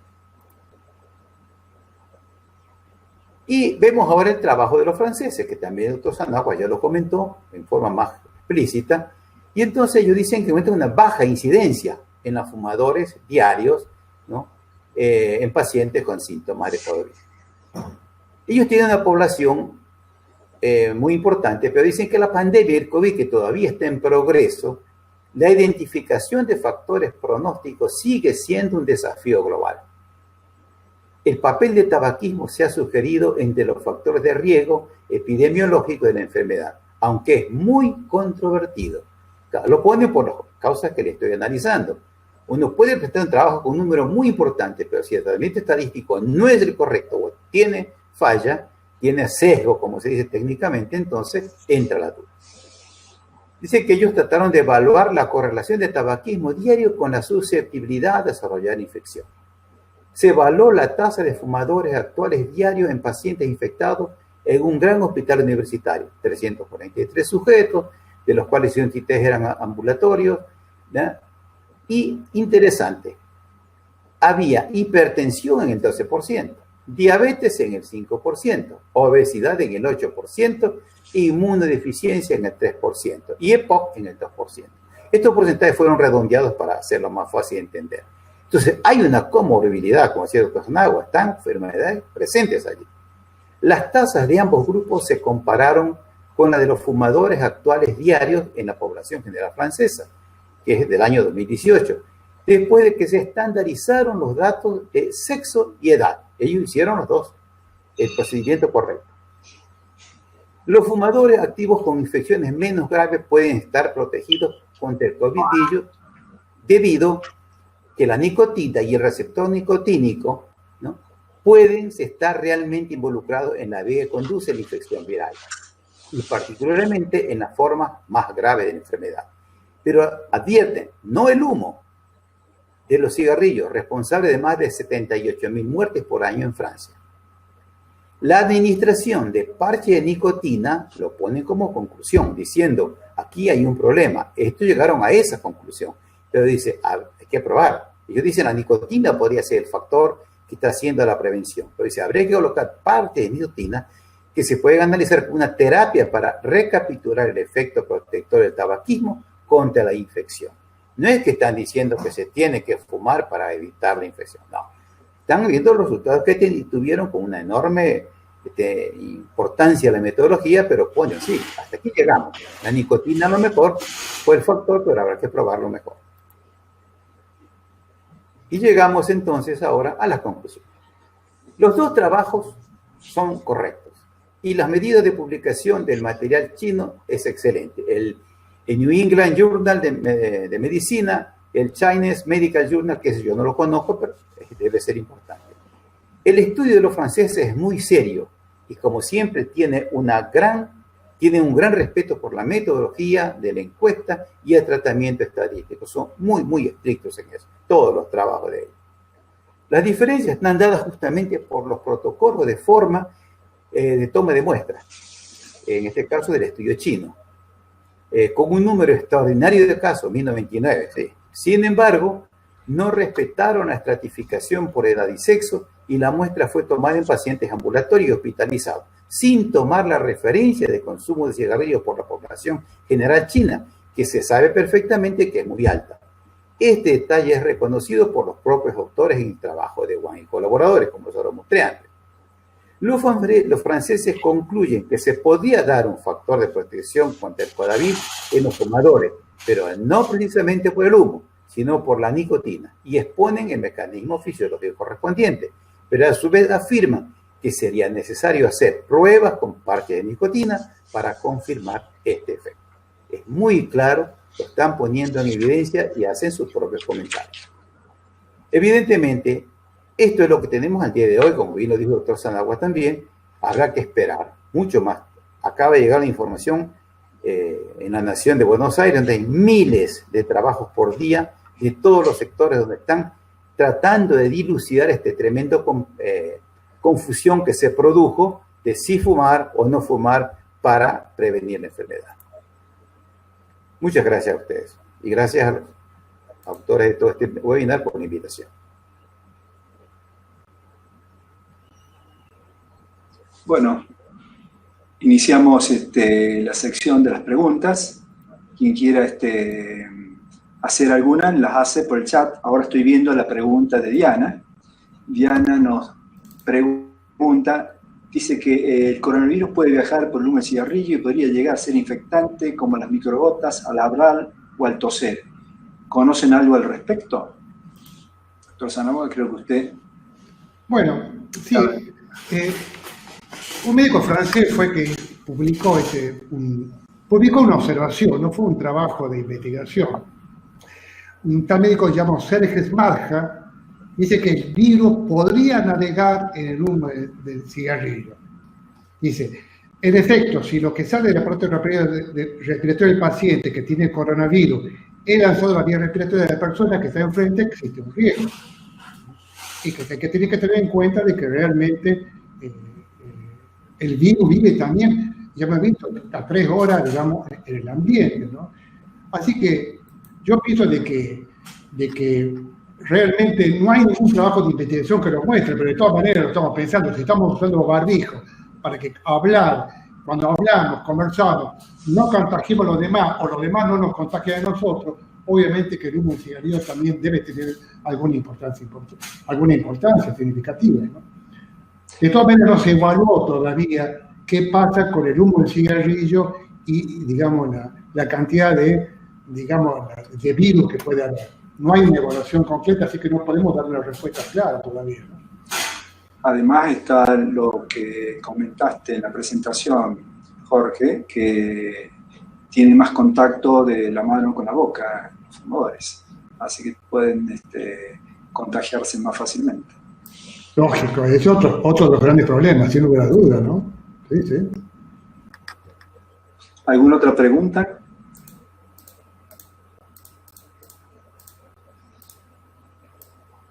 Y vemos ahora el trabajo de los franceses, que también el doctor Sonagua ya lo comentó en forma más explícita, y entonces ellos dicen que encuentran una baja incidencia en los fumadores diarios, ¿no? En pacientes con síntomas de COVID. Ellos tienen una población muy importante, pero dicen que la pandemia del COVID, que todavía está en progreso, la identificación de factores pronósticos sigue siendo un desafío global. El papel del tabaquismo se ha sugerido entre los factores de riesgo epidemiológico de la enfermedad, aunque es muy controvertido. Lo pone por las causas que le estoy analizando. Uno puede prestar un trabajo con un número muy importante, pero si el tratamiento estadístico no es el correcto o tiene falla, tiene sesgo, como se dice técnicamente, entonces entra la duda. Dice que ellos trataron de evaluar la correlación de tabaquismo diario con la susceptibilidad a desarrollar infección. Se evaluó la tasa de fumadores actuales diarios en pacientes infectados en un gran hospital universitario, 343 sujetos, de los cuales 103 eran ambulatorios, ¿no? Y interesante, había hipertensión en el 12%, diabetes en el 5%, obesidad en el 8%, inmunodeficiencia en el 3% y EPOC en el 2%. Estos porcentajes fueron redondeados para hacerlo más fácil de entender. Entonces, hay una comorbilidad, como decía el doctor Sanagua, están enfermedades presentes allí. Las tasas de ambos grupos se compararon con la de los fumadores actuales diarios en la población general francesa, que es del año 2018, después de que se estandarizaron los datos de sexo y edad. Ellos hicieron los dos, el procedimiento correcto. Los fumadores activos con infecciones menos graves pueden estar protegidos contra el COVID debido que la nicotina y el receptor nicotínico, ¿no?, pueden estar realmente involucrados en la vía que conduce a la infección viral, y particularmente en la forma más grave de la enfermedad. Pero advierten, no el humo de los cigarrillos, responsable de más de 78.000 muertes por año en Francia. La administración de parche de nicotina lo pone como conclusión, diciendo, aquí hay un problema. Estos llegaron a esa conclusión, pero dice, hay que probar. Ellos dicen, la nicotina podría ser el factor que está haciendo la prevención. Pero dice, habría que colocar parte de nicotina que se puede analizar como una terapia para recapitular el efecto protector del tabaquismo contra la infección. No es que están diciendo que se tiene que fumar para evitar la infección, no. Están viendo los resultados que tuvieron con una enorme importancia la metodología, pero ponen, sí, hasta aquí llegamos. La nicotina a lo mejor fue el factor, pero habrá que probarlo mejor. Y llegamos entonces ahora a la conclusión. Los dos trabajos son correctos y las medidas de publicación del material chino es excelente. El New England Journal de Medicina, el Chinese Medical Journal, que yo no lo conozco, pero debe ser importante. El estudio de los franceses es muy serio y, como siempre, tiene un gran respeto por la metodología de la encuesta y el tratamiento estadístico. Son muy, muy estrictos en eso, todos los trabajos de ellos. Las diferencias están dadas justamente por los protocolos de forma de toma de muestras, en este caso del estudio chino, con un número extraordinario de casos, 1099. Sí. Sin embargo, no respetaron la estratificación por edad y sexo y la muestra fue tomada en pacientes ambulatorios y hospitalizados, sin tomar la referencia de consumo de cigarrillos por la población general china, que se sabe perfectamente que es muy alta. Este detalle es reconocido por los propios autores en el trabajo de Wang y colaboradores, como se lo mostré antes. Los franceses concluyen que se podía dar un factor de protección contra el COVID en los fumadores, pero no precisamente por el humo, sino por la nicotina, y exponen el mecanismo fisiológico correspondiente, pero a su vez afirman que sería necesario hacer pruebas con parches de nicotina para confirmar este efecto. Es muy claro, lo están poniendo en evidencia y hacen sus propios comentarios. Evidentemente, esto es lo que tenemos al día de hoy, como bien lo dijo el doctor Sanagua también, habrá que esperar mucho más. Acaba de llegar la información en la Nación de Buenos Aires, donde hay miles de trabajos por día de todos los sectores donde están tratando de dilucidar este tremendo confusión que se produjo de si fumar o no fumar para prevenir la enfermedad. Muchas gracias a ustedes y gracias a los autores de todo este webinar por la invitación. Bueno, iniciamos la sección de las preguntas. Quien quiera hacer alguna, las hace por el chat. Ahora estoy viendo la pregunta de Diana. Diana nos pregunta, dice que el coronavirus puede viajar por el humo de cigarrillo y podría llegar a ser infectante como las microgotas al hablar o al toser. ¿Conocen algo al respecto? Doctor Sanagua, creo que usted... Bueno, sí. Un médico francés fue que publicó una observación, no fue un trabajo de investigación. Un tal médico llamado Serge Smarja dice que el virus podría navegar en el humo del cigarrillo. Dice, en efecto, si lo que sale del aparato respiratorio del paciente que tiene coronavirus es lanzado a la vía respiratoria de la persona que está enfrente, existe un riesgo. Y que tiene que tener en cuenta de que realmente el virus vive también, ya hemos visto, hasta 3 horas, digamos, en el ambiente, ¿no? Así que yo pienso de que realmente no hay ningún trabajo de investigación que lo muestre, pero de todas maneras lo estamos pensando. Si estamos usando barbijo para que cuando hablamos, conversamos, no contagiemos a los demás o los demás no nos contagian a nosotros, obviamente que el humo del cigarrillo también debe tener alguna importancia significativa, ¿no? De todas maneras no se evaluó todavía qué pasa con el humo del cigarrillo y, digamos, la cantidad de virus que puede haber. No hay una evaluación completa, así que no podemos dar una respuesta clara todavía, ¿no? Además está lo que comentaste en la presentación, Jorge, que tiene más contacto de la mano con la boca los fumadores, así que pueden contagiarse más fácilmente. Lógico, es otro de los grandes problemas, sin lugar a duda, ¿no? Sí, sí. ¿Alguna otra pregunta?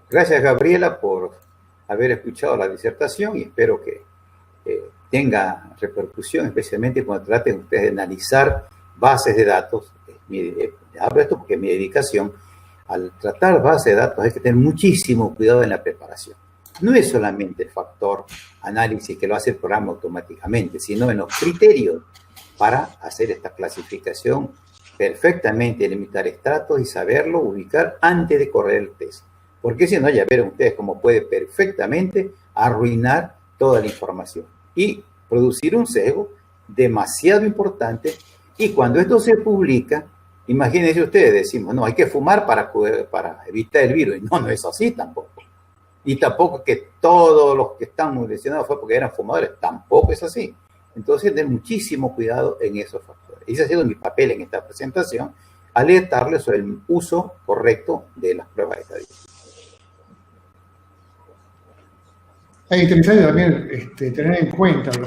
Gracias, Gabriela, por haber escuchado la disertación y espero que tenga repercusión, especialmente cuando traten ustedes de analizar bases de datos. Hablo esto porque es mi dedicación. Al tratar bases de datos hay que tener muchísimo cuidado en la preparación. No es solamente el factor análisis que lo hace el programa automáticamente, sino en los criterios para hacer esta clasificación perfectamente, delimitar estratos y saberlo ubicar antes de correr el test. Porque si no, ya verán ustedes cómo puede perfectamente arruinar toda la información y producir un sesgo demasiado importante. Y cuando esto se publica, imagínense ustedes, decimos, no, hay que fumar para evitar el virus. Y no es así tampoco. Y tampoco que todos los que están lesionados fue porque eran fumadores. Tampoco es así. Entonces, tener muchísimo cuidado en esos factores. Ese ha sido mi papel en esta presentación, alertarles sobre el uso correcto de las pruebas estadísticas. Es interesante también tener en cuenta con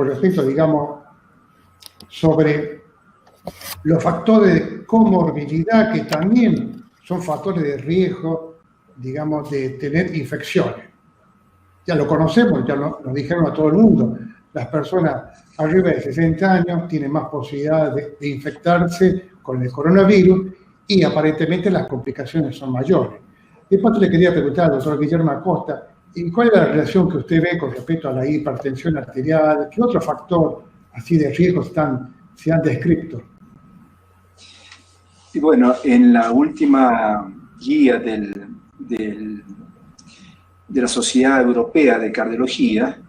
respecto, digamos, sobre los factores de comorbilidad que también son factores de riesgo, digamos, de tener infecciones. Ya lo conocemos, ya nos dijeron a todo el mundo. Las personas arriba de 60 años tienen más posibilidad de infectarse con el coronavirus y aparentemente las complicaciones son mayores. Después le quería preguntar al doctor Guillermo Acosta, ¿cuál es la relación que usted ve con respecto a la hipertensión arterial? ¿Qué otro factor así de riesgo se han descrito? Y bueno, en la última guía de la Sociedad Europea de Cardiología,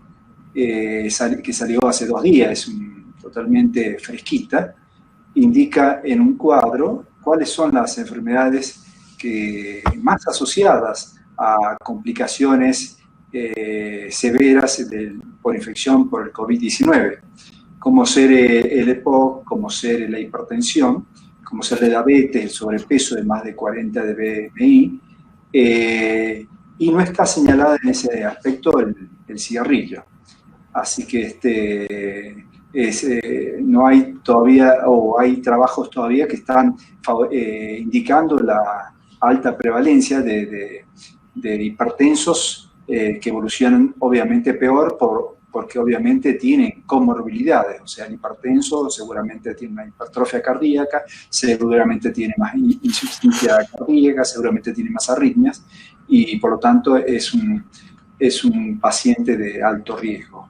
que salió hace 2 días, es totalmente fresquita, indica en un cuadro cuáles son las enfermedades más asociadas a complicaciones severas por infección por el COVID-19, como ser el EPOC, como ser la hipertensión, como ser la diabetes, el sobrepeso de más de 40 de BMI, y no está señalada en ese aspecto el cigarrillo. Así que no hay todavía, o hay trabajos todavía que están indicando la alta prevalencia de hipertensos que evolucionan obviamente peor porque obviamente tienen comorbilidades. O sea, el hipertenso seguramente tiene una hipertrofia cardíaca, seguramente tiene más insuficiencia cardíaca, seguramente tiene más arritmias y por lo tanto es un paciente de alto riesgo.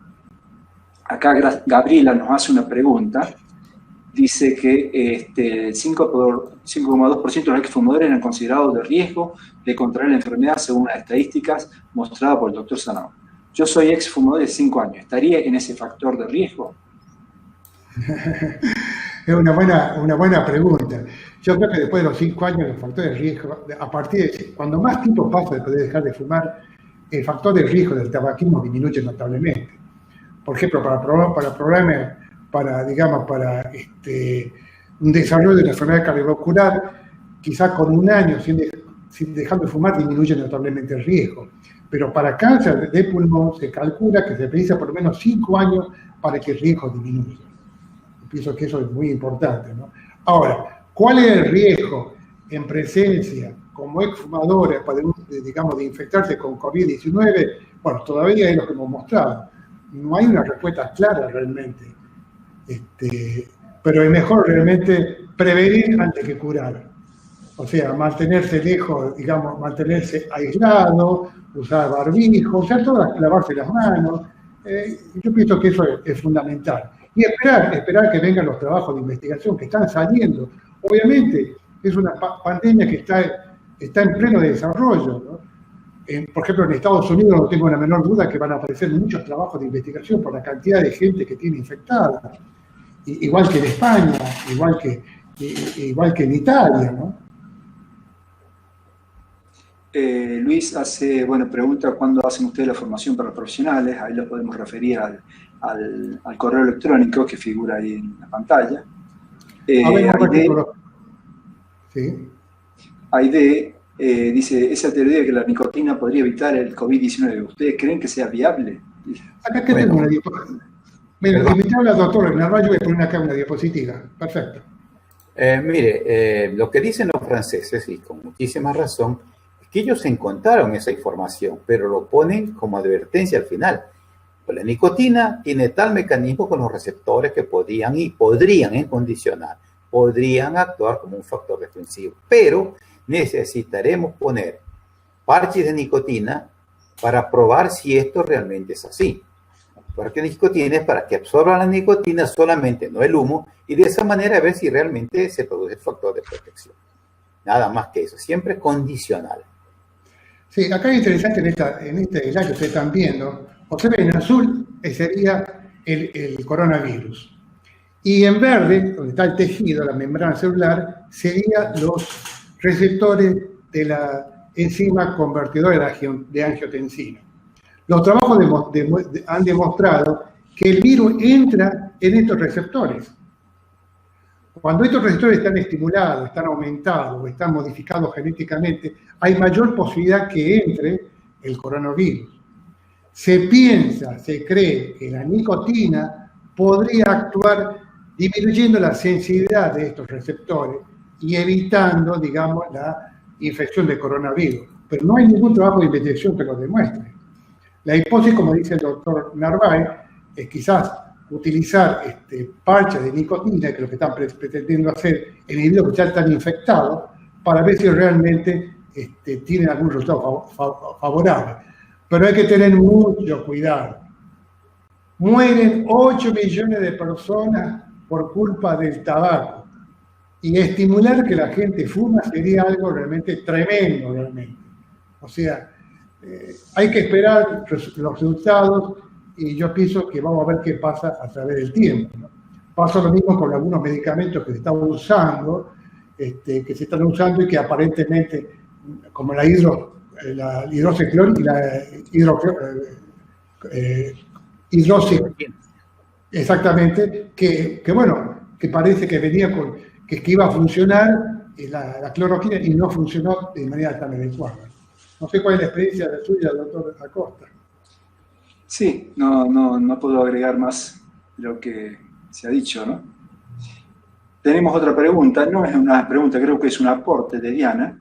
Acá Gabriela nos hace una pregunta. Dice que el 5,2% de los exfumadores eran considerados de riesgo de contraer la enfermedad según las estadísticas mostradas por el doctor Sanau. Yo soy exfumador de 5 años. ¿Estaría en ese factor de riesgo? Es una buena pregunta. Yo creo que después de los 5 años, el factor de riesgo, a partir de cuando más tiempo pasa después de dejar de fumar, el factor de riesgo del tabaquismo disminuye notablemente. Por ejemplo, para un desarrollo de la enfermedad cardiovascular, quizás con 1 año sin dejar de fumar disminuye notablemente el riesgo. Pero para cáncer de pulmón se calcula que se precisa por lo menos 5 años para que el riesgo disminuya. Yo pienso que eso es muy importante, ¿no? Ahora, ¿cuál es el riesgo en presencia como exfumadores de infectarse con COVID-19? Bueno, todavía es lo que hemos mostrado. No hay una respuesta clara realmente. Pero es mejor realmente prevenir antes que curar. O sea, mantenerse lejos, digamos, mantenerse aislado, usar barbijo, usar todas, lavarse las manos. Yo pienso que eso es fundamental. Y esperar que vengan los trabajos de investigación que están saliendo. Obviamente, es una pandemia que está en pleno desarrollo, ¿no? Por ejemplo, en Estados Unidos no tengo la menor duda que van a aparecer muchos trabajos de investigación por la cantidad de gente que tiene infectada. Igual que en España, igual que en Italia, ¿no? Luis pregunta cuándo hacen ustedes la formación para profesionales. Ahí lo podemos referir al correo electrónico que figura ahí en la pantalla. Aide dice, esa teoría de que la nicotina podría evitar el COVID-19, ¿ustedes creen que sea viable? Acá que tengo una diapositiva. Mira, si me habla el doctor Narváez, voy a poner acá una diapositiva. Perfecto. Lo que dicen los franceses, y con muchísima razón, es que ellos encontraron esa información, pero lo ponen como advertencia al final. Pues la nicotina tiene tal mecanismo con los receptores que podrían actuar como un factor defensivo, pero necesitaremos poner parches de nicotina para probar si esto realmente es así. Porque la nicotina es para que absorba la nicotina solamente, no el humo, y de esa manera ver si realmente se produce el factor de protección. Nada más que eso, siempre condicional. Sí, acá es interesante en este slide que ustedes están viendo, observen en azul sería el coronavirus. Y en verde, donde está el tejido, la membrana celular, serían los receptores de la enzima convertidora de angiotensina. Los trabajos han demostrado que el virus entra en estos receptores. Cuando estos receptores están estimulados, están aumentados o están modificados genéticamente, hay mayor posibilidad que entre el coronavirus. Se cree que la nicotina podría actuar disminuyendo la sensibilidad de estos receptores y evitando, digamos, la infección de coronavirus. Pero no hay ningún trabajo de investigación que lo demuestre. La hipótesis, como dice el doctor Narváez, es quizás utilizar parches de nicotina, que es lo que están pretendiendo hacer en individuos que ya están infectados, para ver si realmente tienen algún resultado favorable. Pero hay que tener mucho cuidado. Mueren 8 millones de personas por culpa del tabaco. Y estimular que la gente fuma sería algo realmente tremendo, realmente. O sea, hay que esperar los resultados y yo pienso que vamos a ver qué pasa a través del tiempo, ¿no? Pasa lo mismo con algunos medicamentos que se están usando, y que aparentemente, como la hidroxicloroquina y la exactamente, que parece que venía que iba a funcionar la cloroquina y no funcionó de manera tan adecuada. No sé cuál es la experiencia suya, doctor Acosta. Sí, no puedo agregar más de lo que se ha dicho, ¿no? Tenemos otra pregunta, no es una pregunta, creo que es un aporte de Diana.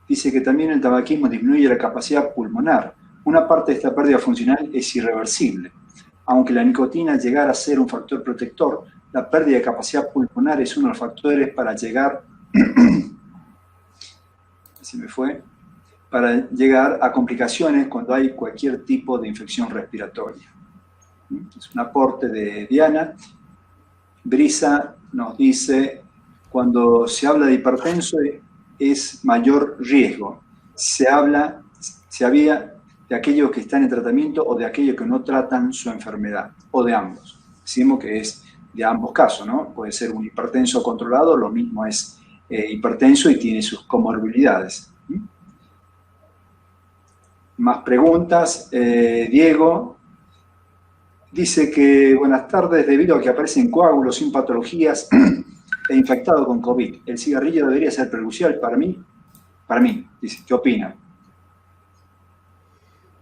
Dice que también el tabaquismo disminuye la capacidad pulmonar. Una parte de esta pérdida funcional es irreversible. Aunque la nicotina llegara a ser un factor protector, la pérdida de capacidad pulmonar es uno de los factores para llegar a complicaciones cuando hay cualquier tipo de infección respiratoria. Es un aporte de Diana. Brisa nos dice, cuando se habla de hipertenso es mayor riesgo. Se había de aquellos que están en tratamiento o de aquellos que no tratan su enfermedad, o de ambos. Decimos que es de ambos casos, ¿no? Puede ser un hipertenso controlado, lo mismo es hipertenso y tiene sus comorbilidades. Más preguntas. Diego dice que, buenas tardes, debido a que aparecen coágulos sin patologías e infectado con COVID, ¿el cigarrillo debería ser perjudicial para mí? Dice, ¿qué opina?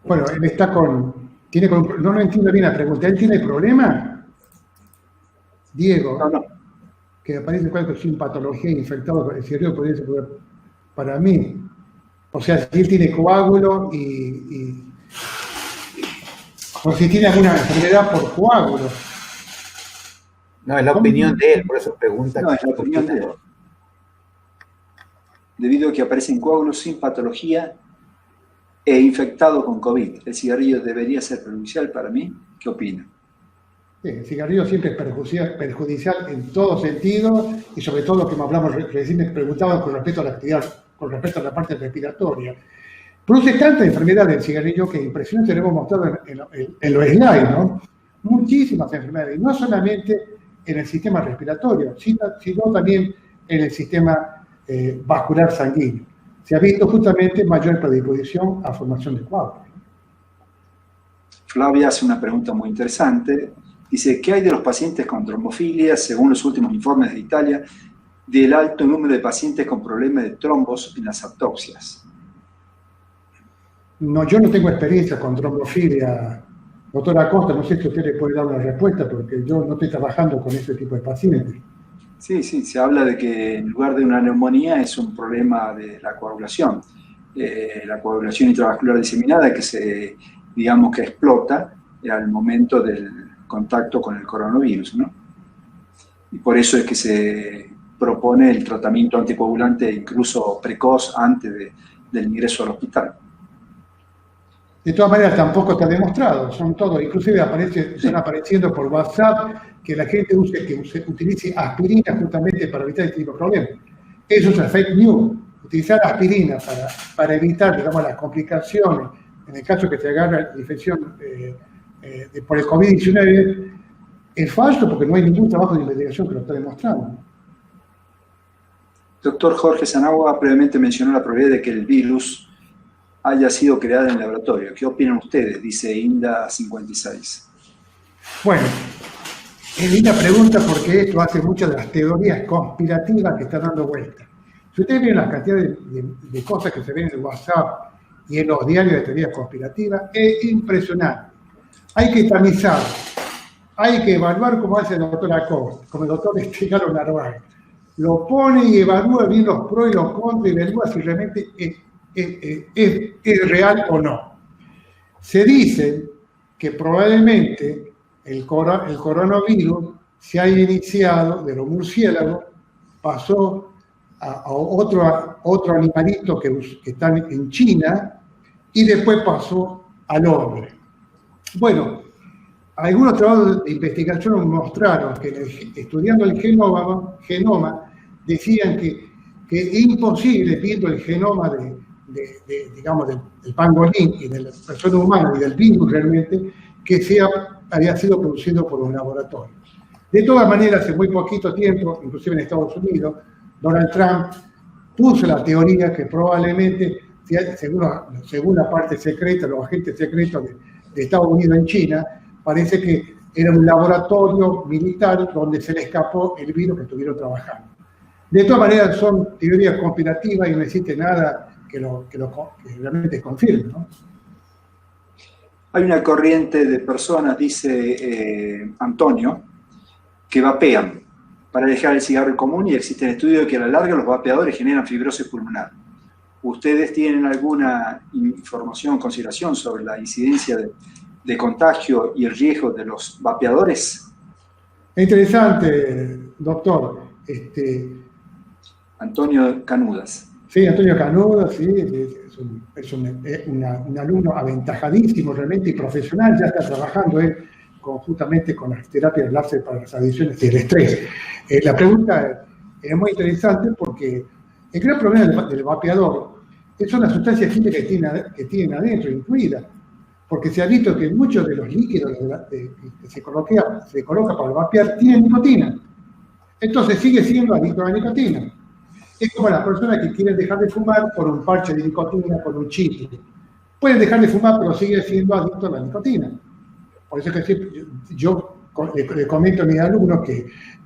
Bueno, él está no entiendo bien la pregunta. ¿Él tiene problema? Diego, No. Que aparece cualquier sin patología infectado con el cigarrillo podría ser para mí. O sea, si él tiene coágulo o si tiene alguna enfermedad por coágulo. No, es la opinión de él, por eso pregunta. No, es la opinión de él. debido a que aparecen coágulos sin patología e infectado con COVID. ¿El cigarrillo debería ser perjudicial para mí? ¿Qué opina? Sí, el cigarrillo siempre es perjudicial en todo sentido, y sobre todo lo que hablamos recién, me preguntaban con respecto a la actividad, con respecto a la parte respiratoria. Produce tanta enfermedad el cigarrillo que impresionante lo hemos mostrado en los slides, ¿no? Muchísimas enfermedades, y no solamente en el sistema respiratorio, sino también en el sistema vascular sanguíneo. Se ha visto justamente mayor predisposición a formación de coágulos. Flavia hace una pregunta muy interesante. Dice, ¿qué hay de los pacientes con trombofilia? Según los últimos informes de Italia, del alto número de pacientes con problemas de trombos en las autopsias. No, yo no tengo experiencia con trombofilia. Doctora Acosta, no sé si usted le puede dar una respuesta, porque yo no estoy trabajando con ese tipo de pacientes. Sí, se habla de que en lugar de una neumonía es un problema de la coagulación. La coagulación intravascular diseminada que digamos que explota al momento del contacto con el coronavirus, ¿no? Y por eso es que se propone el tratamiento anticoagulante incluso precoz antes del ingreso al hospital. De todas maneras, tampoco está demostrado, son todos, inclusive están apareciendo por WhatsApp que la gente utilice aspirina justamente para evitar este tipo de problemas. Eso es una fake news. Utilizar aspirina para evitar, digamos, las complicaciones, en el caso que se agarra la infección por el COVID-19, es falso porque no hay ningún trabajo de investigación que lo está demostrando. Doctor Jorge Sanagua previamente mencionó la probabilidad de que el virus haya sido creado en el laboratorio. ¿Qué opinan ustedes? Dice Inda 56. Bueno, es linda pregunta porque esto hace muchas de las teorías conspirativas que están dando vuelta. Si ustedes ven la cantidad de cosas que se ven en el WhatsApp y en los diarios de teorías conspirativas, es impresionante. Hay que tamizar, hay que evaluar como hace el doctor Acosta, como el doctor Galo Narváez. Lo pone y evalúa bien los pros y los contras y evalúa si realmente es real o no. Se dice que probablemente el coronavirus se haya iniciado de los murciélagos, pasó a otro animalito que están en China y después pasó al hombre. Bueno, algunos trabajos de investigación mostraron que estudiando el genoma decían que es imposible, viendo el genoma digamos, del pangolín y de la persona humana y del virus realmente, que había sido producido por un laboratorio. De todas maneras, hace muy poquito tiempo, inclusive en Estados Unidos, Donald Trump puso la teoría que probablemente, según la parte secreta, los agentes secretos de Estados Unidos en China, parece que era un laboratorio militar donde se le escapó el virus que estuvieron trabajando. De todas maneras, son teorías conspirativas y no existe nada que realmente confirme, ¿no? Hay una corriente de personas, dice Antonio, que vapean para dejar el cigarro común y existen estudios de que a la larga los vapeadores generan fibrosis pulmonar. ¿Ustedes tienen alguna información, consideración sobre la incidencia de contagio y el riesgo de los vapeadores? Es interesante, doctor. Antonio Canudas. Sí, Antonio Canudas, sí, es un alumno aventajadísimo realmente y profesional, ya está trabajando él justamente con las terapias láser para las adicciones y el estrés. La pregunta es muy interesante porque el gran problema del vapeador es una sustancia química que tienen adentro, incluida, porque se ha visto que muchos de los líquidos que se coloca para vapear tienen nicotina. Entonces sigue siendo adicto a la nicotina. Es como las personas que quieren dejar de fumar por un parche de nicotina, por un chicle. Pueden dejar de fumar, pero sigue siendo adicto a la nicotina. Por eso es que yo le comento a mis alumnos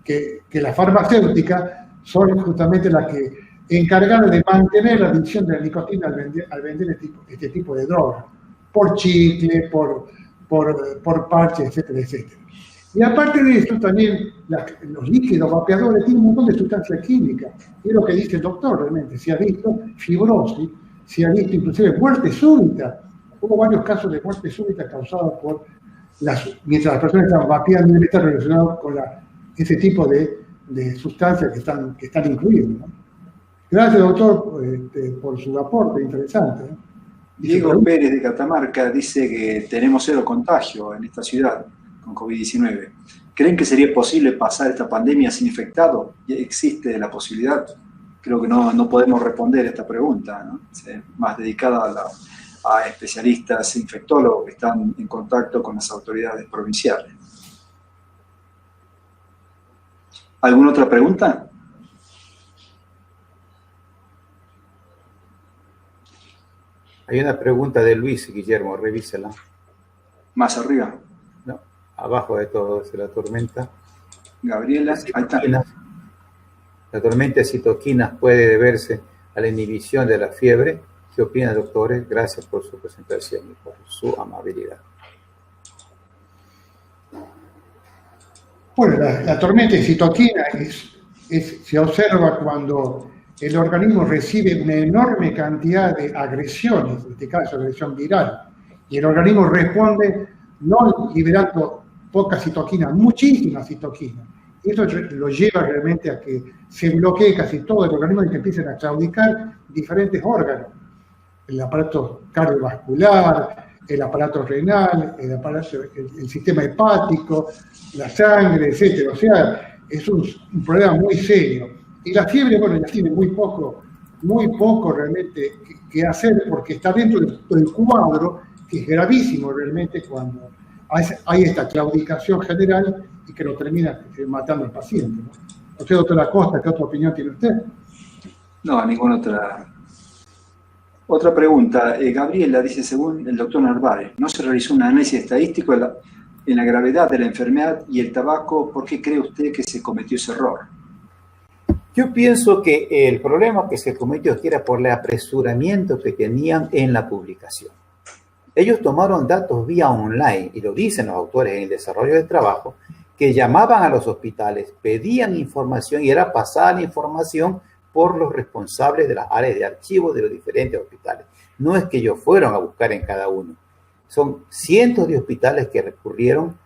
que las farmacéuticas son justamente las que encargadas de mantener la adicción de la nicotina al vender este tipo de drogas. Por chicle, por parche, etcétera, etcétera. Y aparte de eso, también los líquidos vapeadores tienen un montón de sustancias químicas. Y es lo que dice el doctor realmente. Se ha visto fibrosis, se ha visto inclusive muerte súbita. Hubo varios casos de muerte súbita causados mientras las personas estaban vapeando, y está relacionado con ese tipo de sustancias que están incluidas, ¿no? Gracias, doctor, por su aporte interesante. Diego Pérez de Catamarca dice que tenemos 0 contagio en esta ciudad con COVID-19. ¿Creen que sería posible pasar esta pandemia sin infectado? ¿Existe la posibilidad? Creo que no podemos responder esta pregunta, ¿no? Es más dedicada a especialistas infectólogos que están en contacto con las autoridades provinciales. ¿Alguna otra pregunta? Hay una pregunta de Luis Guillermo, revísela. Más arriba. No, abajo de todo, de la tormenta. Gabriela, ahí está. La tormenta de citoquinas puede deberse a la inhibición de la fiebre. ¿Qué opinan, doctores? Gracias por su presentación y por su amabilidad. Bueno, la tormenta de citoquina se observa cuando el organismo recibe una enorme cantidad de agresiones, en este caso agresión viral, y el organismo responde no liberando poca citoquina, muchísima citoquina. Y eso lo lleva realmente a que se bloquee casi todo el organismo y que empiecen a claudicar diferentes órganos. El aparato cardiovascular, el aparato renal, el sistema hepático, la sangre, etc. O sea, es un problema muy serio. Y la fiebre, bueno, ya tiene muy poco realmente que hacer porque está dentro del cuadro, que es gravísimo realmente cuando hay esta claudicación general y que lo termina matando al paciente, ¿no? O sea, doctora Acosta, ¿qué otra opinión tiene usted? No, ninguna otra. Otra pregunta. Gabriela dice, según el doctor Narváez, ¿no se realizó un análisis estadístico en la gravedad de la enfermedad y el tabaco? ¿Por qué cree usted que se cometió ese error? Yo pienso que el problema que se cometió aquí era por el apresuramiento que tenían en la publicación. Ellos tomaron datos vía online, y lo dicen los autores en el desarrollo del trabajo, que llamaban a los hospitales, pedían información y era pasada la información por los responsables de las áreas de archivo de los diferentes hospitales. No es que ellos fueron a buscar en cada uno. Son cientos de hospitales que recurrieron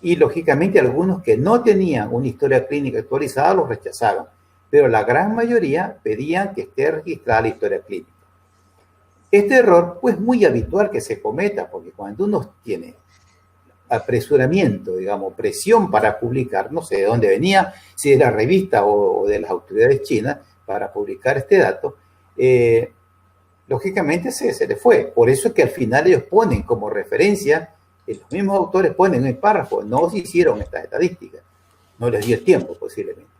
y, lógicamente, algunos que no tenían una historia clínica actualizada los rechazaban, pero la gran mayoría pedían que esté registrada la historia clínica. Este error, pues, muy habitual que se cometa, porque cuando uno tiene apresuramiento, digamos, presión para publicar, no sé de dónde venía, si de la revista o de las autoridades chinas, para publicar este dato, lógicamente se le fue. Por eso es que al final ellos ponen como referencia, los mismos autores ponen en el párrafo, no se hicieron estas estadísticas, no les dio el tiempo posiblemente.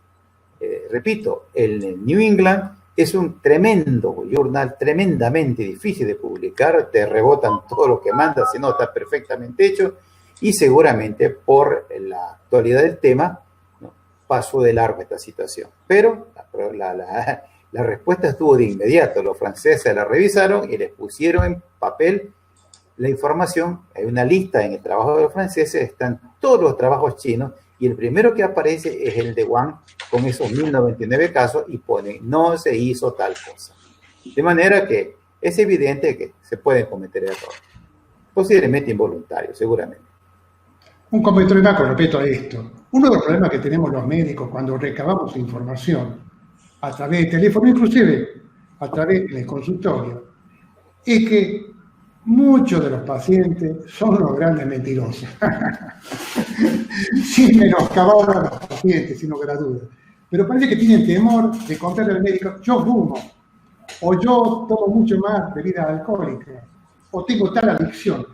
Repito, el New England es un tremendo journal, tremendamente difícil de publicar, te rebotan todo lo que mandas, si no está perfectamente hecho, y seguramente por la actualidad del tema, ¿no?, pasó de largo esta situación. Pero la respuesta estuvo de inmediato, los franceses la revisaron y les pusieron en papel la información. Hay una lista en el trabajo de los franceses, están todos los trabajos chinos, y el primero que aparece es el de Wang, con esos 1099 casos, y pone, no se hizo tal cosa. De manera que es evidente que se pueden cometer errores. Posiblemente involuntarios, seguramente. Un comentario más con respecto a esto. Uno de los problemas que tenemos los médicos cuando recabamos información a través de teléfono, inclusive a través del consultorio, es que muchos de los pacientes son unos grandes mentirosos. Sin menoscabar a los pacientes, sin lugar a dudas. Pero parece que tienen temor de contarle al médico, yo fumo, o yo tomo mucho más bebida alcohólica, o tengo tal adicción.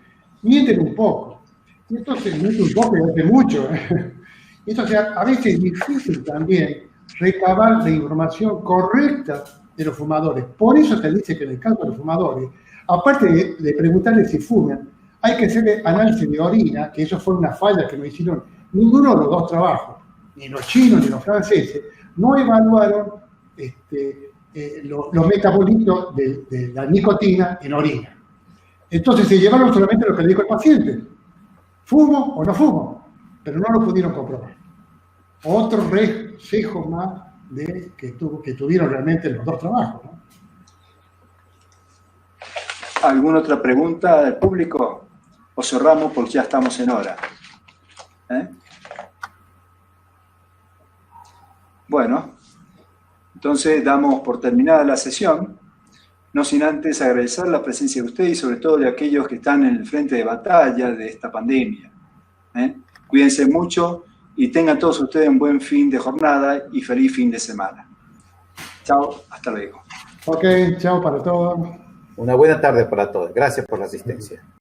Mienten un poco. Y entonces, mienten un poco y hace mucho. Entonces, a veces es difícil también recabar la información correcta de los fumadores. Por eso se dice que en el caso de los fumadores, aparte de preguntarles si fuman, hay que hacerle análisis de orina, que eso fue una falla que no hicieron ninguno de los dos trabajos, ni los chinos ni los franceses, no evaluaron los metabolitos de la nicotina en orina. Entonces se llevaron solamente lo que le dijo el paciente, ¿fumo o no fumo? Pero no lo pudieron comprobar. Otro sesgo más que tuvieron realmente los dos trabajos, ¿no? ¿Alguna otra pregunta del público? O cerramos porque ya estamos en hora. Bueno, Entonces damos por terminada la sesión, no sin antes agradecer la presencia de ustedes y sobre todo de aquellos que están en el frente de batalla de esta pandemia. Cuídense mucho y tengan todos ustedes un buen fin de jornada y feliz fin de semana. Chao, hasta luego. Ok, chao para todos. Una buena tarde para todos. Gracias por la asistencia.